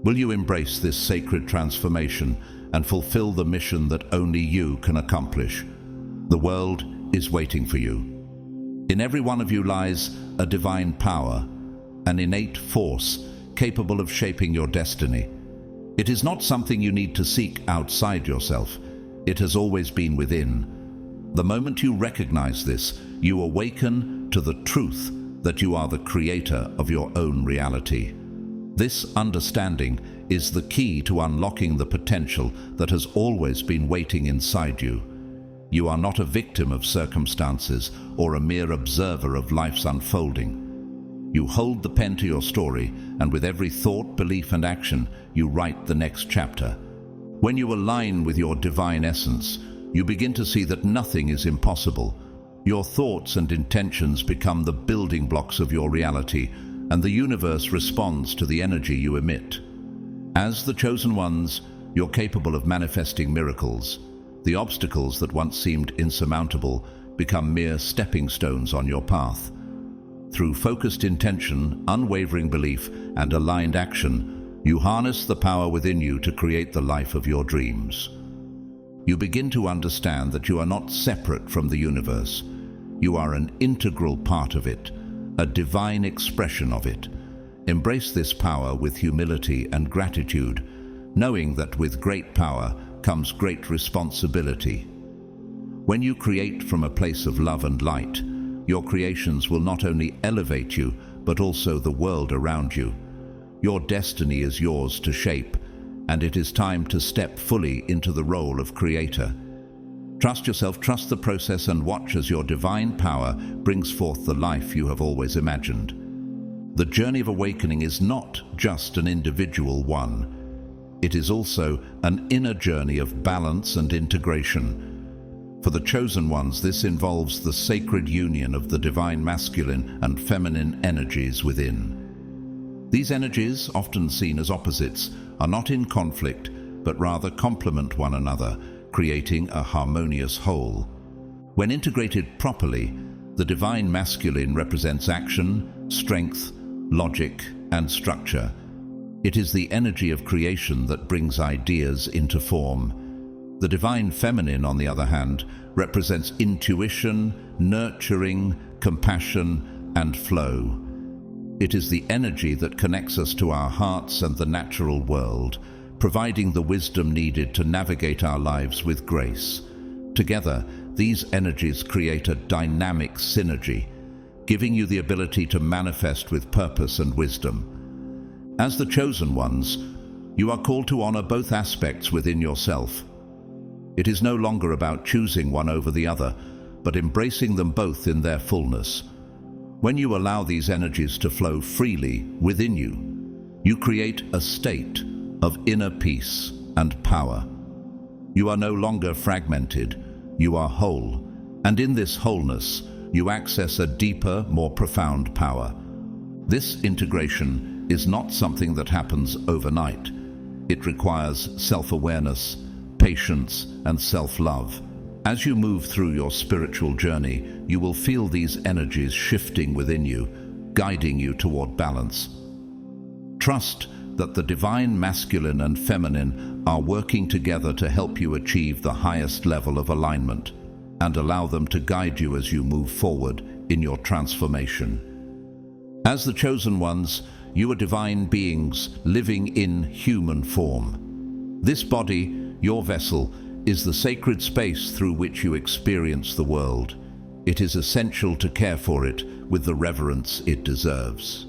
[SPEAKER 1] Will you embrace this sacred transformation and fulfill the mission that only you can accomplish? The world is waiting for you. In every one of you lies a divine power, an innate force capable of shaping your destiny. It is not something you need to seek outside yourself. It has always been within. The moment you recognize this, you awaken to the truth that you are the creator of your own reality. This understanding is the key to unlocking the potential that has always been waiting inside you. You are not a victim of circumstances or a mere observer of life's unfolding. You hold the pen to your story, and with every thought, belief, and action, you write the next chapter. When you align with your divine essence, you begin to see that nothing is impossible. Your thoughts and intentions become the building blocks of your reality, and the universe responds to the energy you emit. As the chosen ones, you're capable of manifesting miracles. The obstacles that once seemed insurmountable become mere stepping stones on your path. Through focused intention, unwavering belief, and aligned action, you harness the power within you to create the life of your dreams. You begin to understand that you are not separate from the universe. You are an integral part of it, a divine expression of it. Embrace this power with humility and gratitude, knowing that with great power comes great responsibility. When you create from a place of love and light, your creations will not only elevate you, but also the world around you. Your destiny is yours to shape, and it is time to step fully into the role of creator. Trust yourself, trust the process, and watch as your divine power brings forth the life you have always imagined. The journey of awakening is not just an individual one. It is also an inner journey of balance and integration. For the chosen ones, this involves the sacred union of the divine masculine and feminine energies within. These energies, often seen as opposites, are not in conflict, but rather complement one another, creating a harmonious whole. When integrated properly, the divine masculine represents action, strength, logic, and structure. It is the energy of creation that brings ideas into form. The divine feminine, on the other hand, represents intuition, nurturing, compassion, and flow. It is the energy that connects us to our hearts and the natural world, providing the wisdom needed to navigate our lives with grace. Together, these energies create a dynamic synergy, giving you the ability to manifest with purpose and wisdom. As the chosen ones, you are called to honor both aspects within yourself. It is no longer about choosing one over the other, but embracing them both in their fullness. When you allow these energies to flow freely within you, you create a state of inner peace and power. You are no longer fragmented, you are whole, and in this wholeness, you access a deeper, more profound power. This integration is not something that happens overnight. It requires self-awareness, patience, and self-love. As you move through your spiritual journey, you will feel these energies shifting within you, guiding you toward balance. Trust that the divine masculine and feminine are working together to help you achieve the highest level of alignment, and allow them to guide you as you move forward in your transformation. As the chosen ones, you are divine beings living in human form. This body, your vessel, is the sacred space through which you experience the world. it is essential to care for it with the reverence it deserves.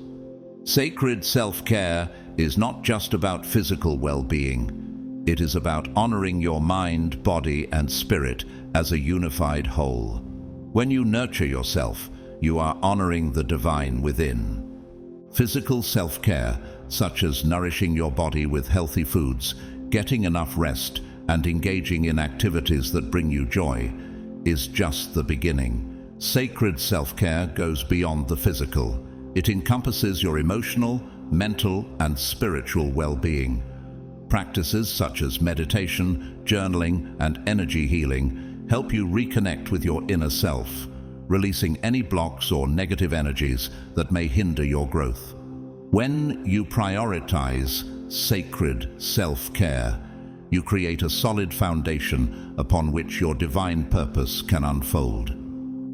[SPEAKER 1] Sacred self-care is not just about physical well-being. It is about honoring your mind, body, and spirit as a unified whole. When you nurture yourself, you are honoring the divine within. Physical self-care, such as nourishing your body with healthy foods, getting enough rest, and engaging in activities that bring you joy, is just the beginning. Sacred self-care goes beyond the physical. It encompasses your emotional, mental, and spiritual well-being. Practices such as meditation, journaling, and energy healing help you reconnect with your inner self, releasing any blocks or negative energies that may hinder your growth. When you prioritize sacred self-care, you create a solid foundation upon which your divine purpose can unfold.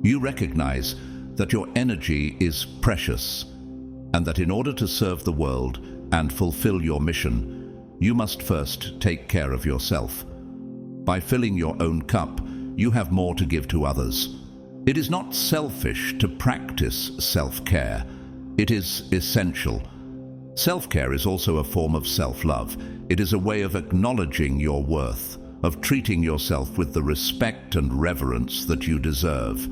[SPEAKER 1] You recognize that your energy is precious, and that in order to serve the world and fulfill your mission, you must first take care of yourself. By filling your own cup, you have more to give to others. It is not selfish to practice self-care. It is essential. Self-care is also a form of self-love. It is a way of acknowledging your worth, of treating yourself with the respect and reverence that you deserve.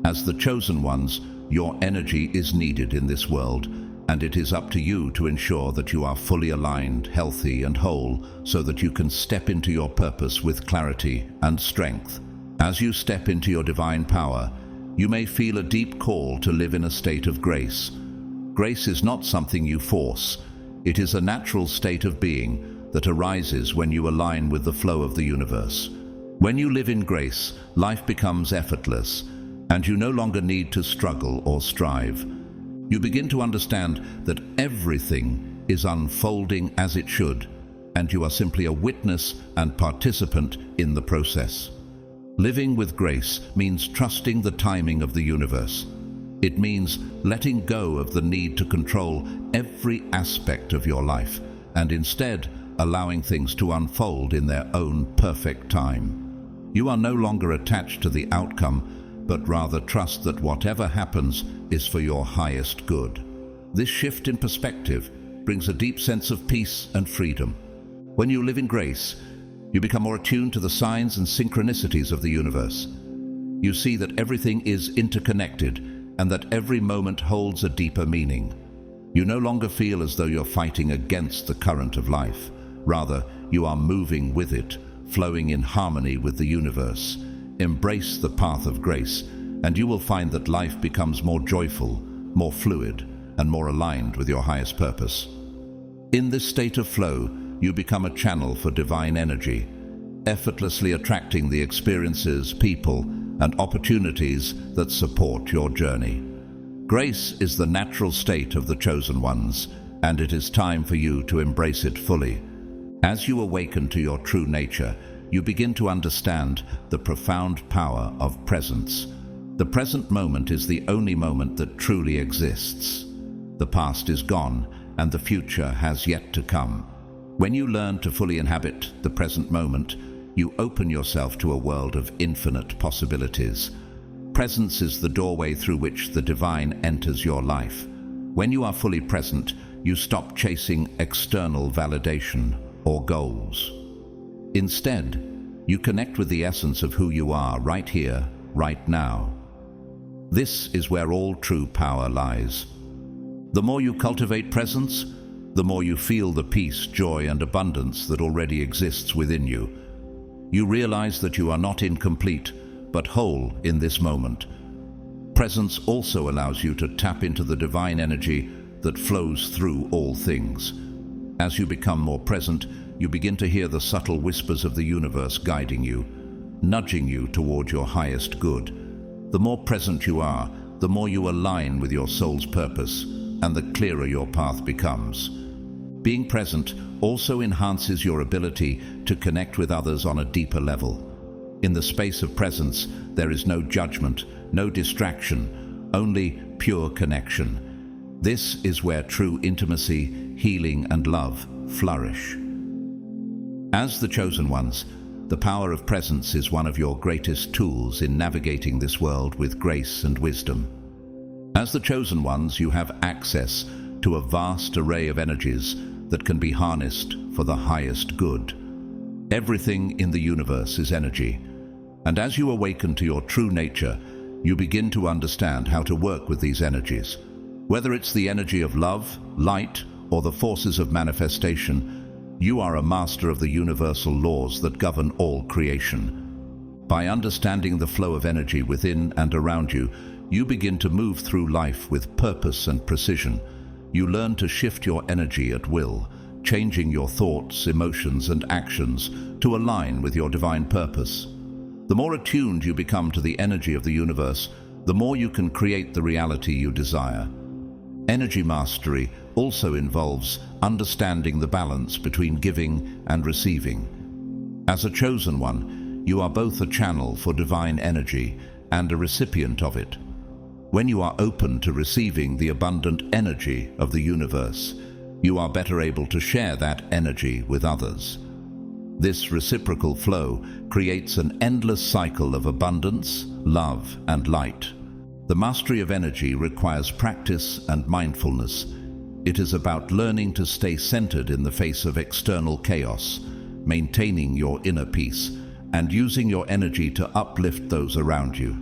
[SPEAKER 1] As the chosen ones, your energy is needed in this world, and it is up to you to ensure that you are fully aligned, healthy, and whole, so that you can step into your purpose with clarity and strength. As you step into your divine power, you may feel a deep call to live in a state of grace. Grace is not something you force. It is a natural state of being that arises when you align with the flow of the universe. When you live in grace, life becomes effortless, and you no longer need to struggle or strive. You begin to understand that everything is unfolding as it should, and you are simply a witness and participant in the process. Living with grace means trusting the timing of the universe. It means letting go of the need to control every aspect of your life, and instead allowing things to unfold in their own perfect time. You are no longer attached to the outcome, but rather trust that whatever happens is for your highest good. This shift in perspective brings a deep sense of peace and freedom. When you live in grace, you become more attuned to the signs and synchronicities of the universe. You see that everything is interconnected and that every moment holds a deeper meaning. You no longer feel as though you're fighting against the current of life. Rather, you are moving with it, flowing in harmony with the universe. Embrace the path of grace, and you will find that life becomes more joyful, more fluid, and more aligned with your highest purpose. In this state of flow, you become a channel for divine energy, effortlessly attracting the experiences, people, and opportunities that support your journey. Grace is the natural state of the chosen ones, and it is time for you to embrace it fully. As you awaken to your true nature, you begin to understand the profound power of presence. The present moment is the only moment that truly exists. The past is gone, and the future has yet to come. When you learn to fully inhabit the present moment, you open yourself to a world of infinite possibilities. Presence is the doorway through which the divine enters your life. When you are fully present, you stop chasing external validation or goals. Instead, you connect with the essence of who you are right here, right now. This is where all true power lies. The more you cultivate presence, the more you feel the peace, joy, and abundance that already exists within you. You realize that you are not incomplete, but whole in this moment. Presence also allows you to tap into the divine energy that flows through all things. As you become more present, you begin to hear the subtle whispers of the universe guiding you, nudging you toward your highest good. The more present you are, the more you align with your soul's purpose, and the clearer your path becomes. Being present also enhances your ability to connect with others on a deeper level. In the space of presence, there is no judgment, no distraction, only pure connection. This is where true intimacy, healing, and love flourish. As the chosen ones, The power of presence is one of your greatest tools in navigating this world with grace and wisdom. As the chosen ones, you have access to a vast array of energies that can be harnessed for the highest good. Everything in the universe is energy, and as you awaken to your true nature, you begin to understand how to work with these energies. Whether it's the energy of love, light, or the forces of manifestation, you are a master of the universal laws that govern all creation. By understanding the flow of energy within and around you, you begin to move through life with purpose and precision. You learn to shift your energy at will, changing your thoughts, emotions, and actions to align with your divine purpose. The more attuned you become to the energy of the universe, the more you can create the reality you desire. Energy mastery also involves understanding the balance between giving and receiving. As a chosen one, you are both a channel for divine energy and a recipient of it. When you are open to receiving the abundant energy of the universe, you are better able to share that energy with others. This reciprocal flow creates an endless cycle of abundance, love, and light. The mastery of energy requires practice and mindfulness. It is about learning to stay centered in the face of external chaos, maintaining your inner peace, and using your energy to uplift those around you.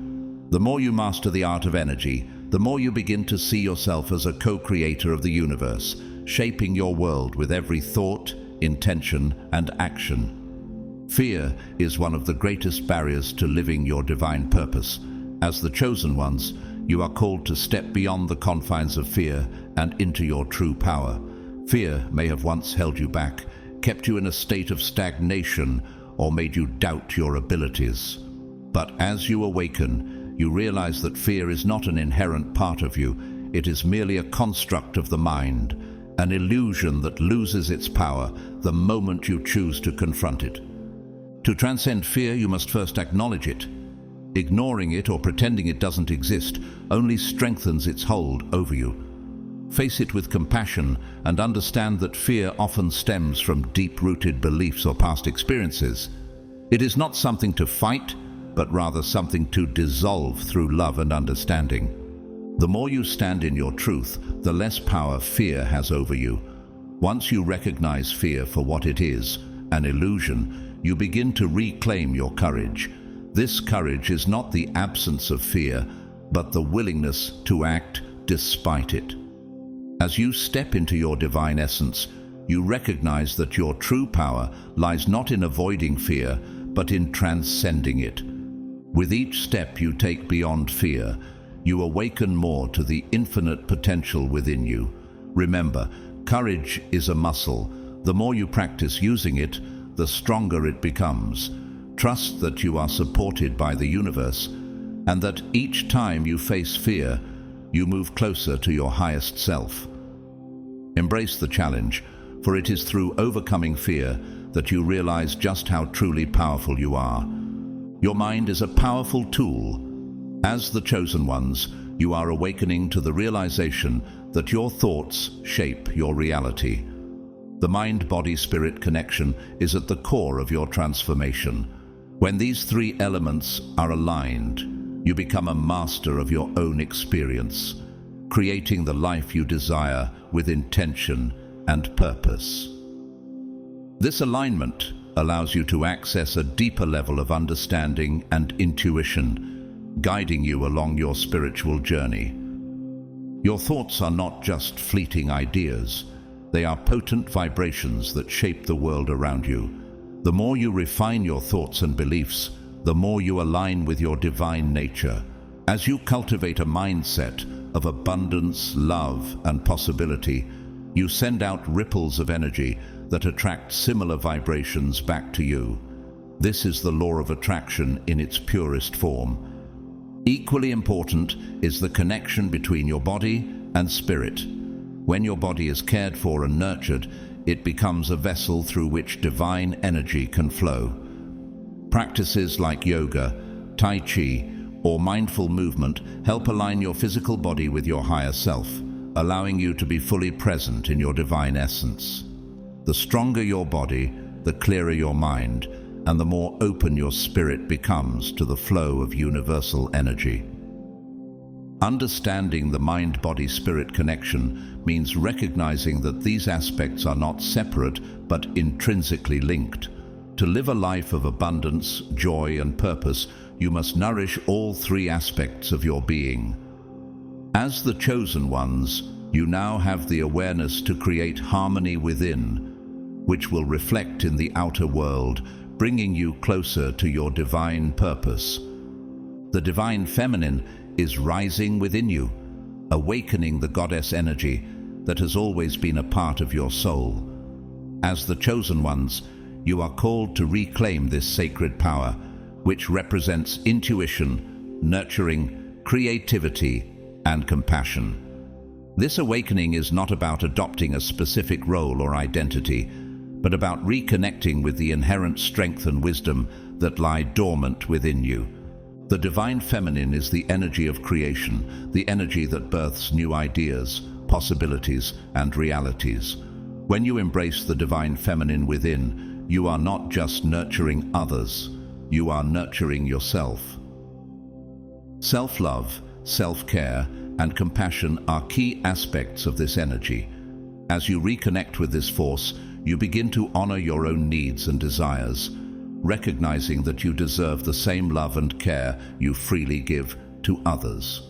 [SPEAKER 1] The more you master the art of energy, the more you begin to see yourself as a co-creator of the universe, shaping your world with every thought, intention, and action. Fear is one of the greatest barriers to living your divine purpose. As the chosen ones, you are called to step beyond the confines of fear and into your true power. Fear may have once held you back, kept you in a state of stagnation, or made you doubt your abilities. But as you awaken, you realize that fear is not an inherent part of you. It is merely a construct of the mind, an illusion that loses its power the moment you choose to confront it. To transcend fear, you must first acknowledge it. Ignoring it or pretending it doesn't exist only strengthens its hold over you. Face it with compassion and understand that fear often stems from deep-rooted beliefs or past experiences. It is not something to fight, but rather something to dissolve through love and understanding. The more you stand in your truth, the less power fear has over you. Once you recognize fear for what it is, an illusion, you begin to reclaim your courage. This courage is not the absence of fear, but the willingness to act despite it. As you step into your divine essence, you recognize that your true power lies not in avoiding fear, but in transcending it. With each step you take beyond fear, you awaken more to the infinite potential within you. Remember, courage is a muscle. The more you practice using it, the stronger it becomes. Trust that you are supported by the universe, and that each time you face fear, you move closer to your highest self. Embrace the challenge, for it is through overcoming fear that you realize just how truly powerful you are. Your mind is a powerful tool. As the chosen ones, you are awakening to the realization that your thoughts shape your reality. The mind-body-spirit connection is at the core of your transformation. When these three elements are aligned, you become a master of your own experience, creating the life you desire with intention and purpose. This alignment allows you to access a deeper level of understanding and intuition, guiding you along your spiritual journey. Your thoughts are not just fleeting ideas. They are potent vibrations that shape the world around you. The more you refine your thoughts and beliefs, the more you align with your divine nature. As you cultivate a mindset of abundance, love, and possibility, you send out ripples of energy that attract similar vibrations back to you. This is the law of attraction in its purest form. Equally important is the connection between your body and spirit. When your body is cared for and nurtured, it becomes a vessel through which divine energy can flow. Practices like yoga, tai chi, or mindful movement help align your physical body with your higher self, allowing you to be fully present in your divine essence. The stronger your body, the clearer your mind, and the more open your spirit becomes to the flow of universal energy. Understanding the mind-body-spirit connection means recognizing that these aspects are not separate but intrinsically linked. To live a life of abundance, joy, and purpose, you must nourish all three aspects of your being. As the chosen ones, you now have the awareness to create harmony within, which will reflect in the outer world, bringing you closer to your divine purpose. The divine feminine is rising within you, awakening the goddess energy that has always been a part of your soul. As the chosen ones, you are called to reclaim this sacred power, which represents intuition, nurturing, creativity, and compassion. This awakening is not about adopting a specific role or identity, but about reconnecting with the inherent strength and wisdom that lie dormant within you. The divine feminine is the energy of creation, the energy that births new ideas, possibilities, and realities. When you embrace the divine feminine within, you are not just nurturing others, you are nurturing yourself. Self-love, self-care, and compassion are key aspects of this energy. As you reconnect with this force, you begin to honor your own needs and desires, recognizing that you deserve the same love and care you freely give to others.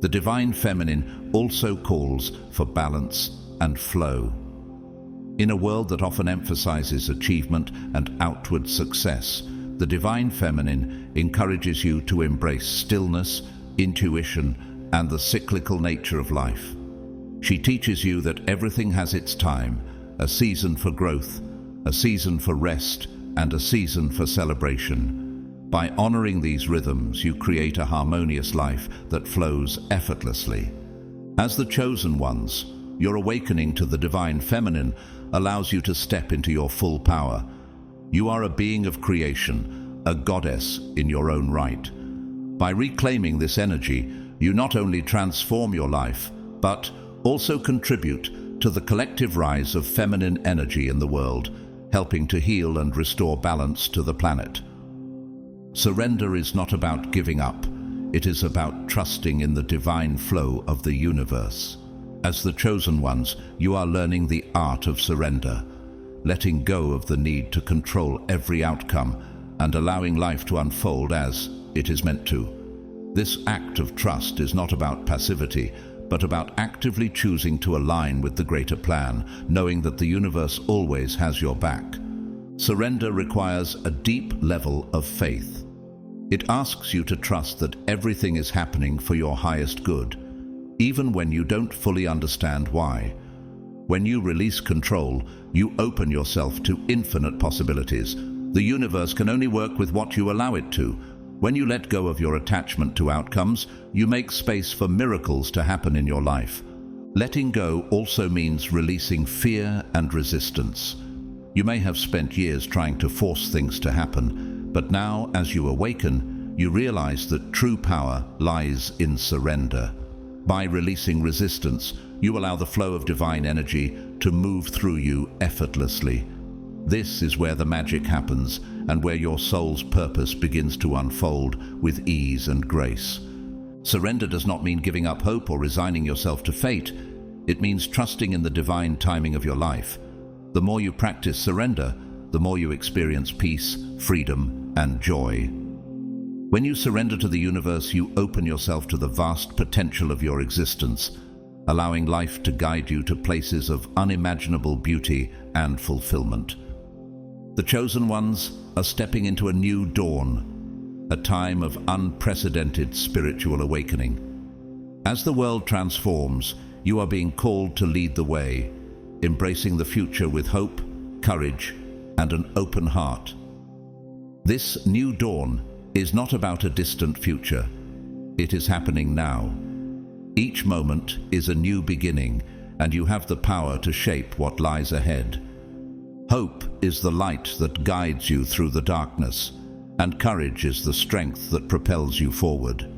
[SPEAKER 1] The divine feminine also calls for balance and flow. In a world that often emphasizes achievement and outward success, the divine feminine encourages you to embrace stillness, intuition, and the cyclical nature of life. She teaches you that everything has its time, a season for growth, a season for rest, and a season for celebration. By honoring these rhythms, you create a harmonious life that flows effortlessly. As the chosen ones, your awakening to the divine feminine allows you to step into your full power. You are a being of creation, a goddess in your own right. By reclaiming this energy, you not only transform your life, but also contribute to the collective rise of feminine energy in the world, helping to heal and restore balance to the planet. Surrender is not about giving up. It is about trusting in the divine flow of the universe. As the chosen ones, you are learning the art of surrender, letting go of the need to control every outcome and allowing life to unfold as it is meant to. This act of trust is not about passivity, but about actively choosing to align with the greater plan, knowing that the universe always has your back. Surrender requires a deep level of faith. It asks you to trust that everything is happening for your highest good, even when you don't fully understand why. When you release control, you open yourself to infinite possibilities. The universe can only work with what you allow it to. When you let go of your attachment to outcomes, you make space for miracles to happen in your life. Letting go also means releasing fear and resistance. You may have spent years trying to force things to happen, but now, as you awaken, you realize that true power lies in surrender. By releasing resistance, you allow the flow of divine energy to move through you effortlessly. This is where the magic happens and where your soul's purpose begins to unfold with ease and grace. Surrender does not mean giving up hope or resigning yourself to fate. It means trusting in the divine timing of your life. The more you practice surrender, the more you experience peace, freedom, and joy. When you surrender to the universe, you open yourself to the vast potential of your existence, allowing life to guide you to places of unimaginable beauty and fulfillment. The chosen ones are stepping into a new dawn, a time of unprecedented spiritual awakening. As the world transforms, you are being called to lead the way, embracing the future with hope, courage, and an open heart. This new dawn is not about a distant future. It is happening now. Each moment is a new beginning, and you have the power to shape what lies ahead. Hope is the light that guides you through the darkness, and courage is the strength that propels you forward.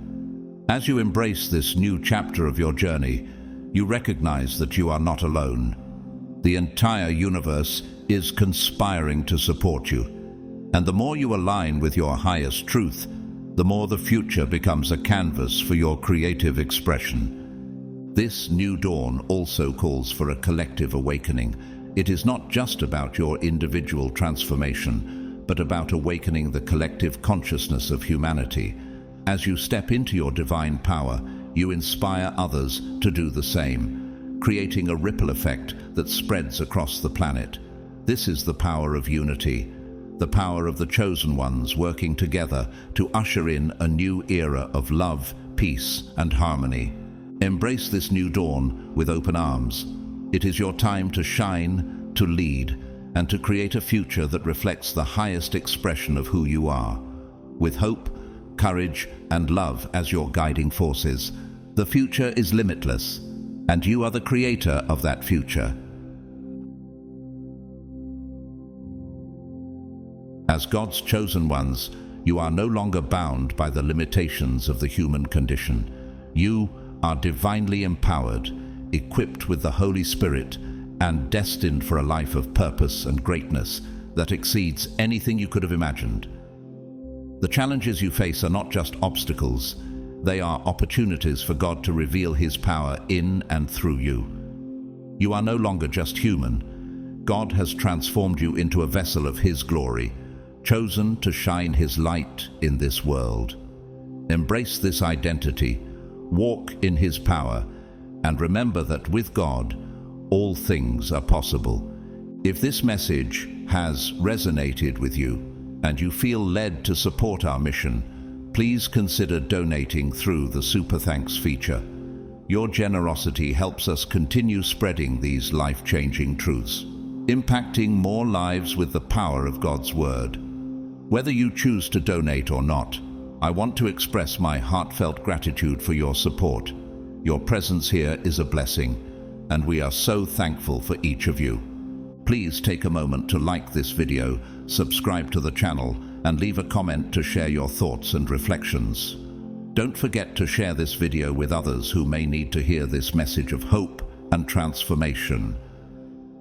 [SPEAKER 1] As you embrace this new chapter of your journey, you recognize that you are not alone. The entire universe is conspiring to support you. And the more you align with your highest truth, the more the future becomes a canvas for your creative expression. This new dawn also calls for a collective awakening. It is not just about your individual transformation, but about awakening the collective consciousness of humanity. As you step into your divine power, you inspire others to do the same, creating a ripple effect that spreads across the planet. This is the power of unity, the power of the chosen ones working together to usher in a new era of love, peace, and harmony. Embrace this new dawn with open arms. It is your time to shine, to lead, and to create a future that reflects the highest expression of who you are. With hope, courage, and love as your guiding forces, the future is limitless, and you are the creator of that future. As God's chosen ones, you are no longer bound by the limitations of the human condition. You are divinely empowered, equipped with the Holy Spirit, and destined for a life of purpose and greatness that exceeds anything you could have imagined. The challenges you face are not just obstacles, they are opportunities for God to reveal His power in and through you. You are no longer just human. God has transformed you into a vessel of His glory, chosen to shine His light in this world. Embrace this identity, walk in His power, and remember that with God, all things are possible. If this message has resonated with you, and you feel led to support our mission, please consider donating through the Super Thanks feature. Your generosity helps us continue spreading these life-changing truths, impacting more lives with the power of God's Word. Whether you choose to donate or not, I want to express my heartfelt gratitude for your support. Your presence here is a blessing, and we are so thankful for each of you. Please take a moment to like this video, subscribe to the channel, and leave a comment to share your thoughts and reflections. Don't forget to share this video with others who may need to hear this message of hope and transformation.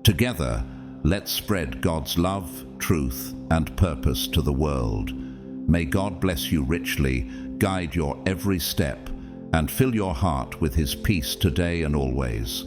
[SPEAKER 1] Together, let's spread God's love, truth, and purpose to the world. May God bless you richly, guide your every step, and fill your heart with His peace today and always.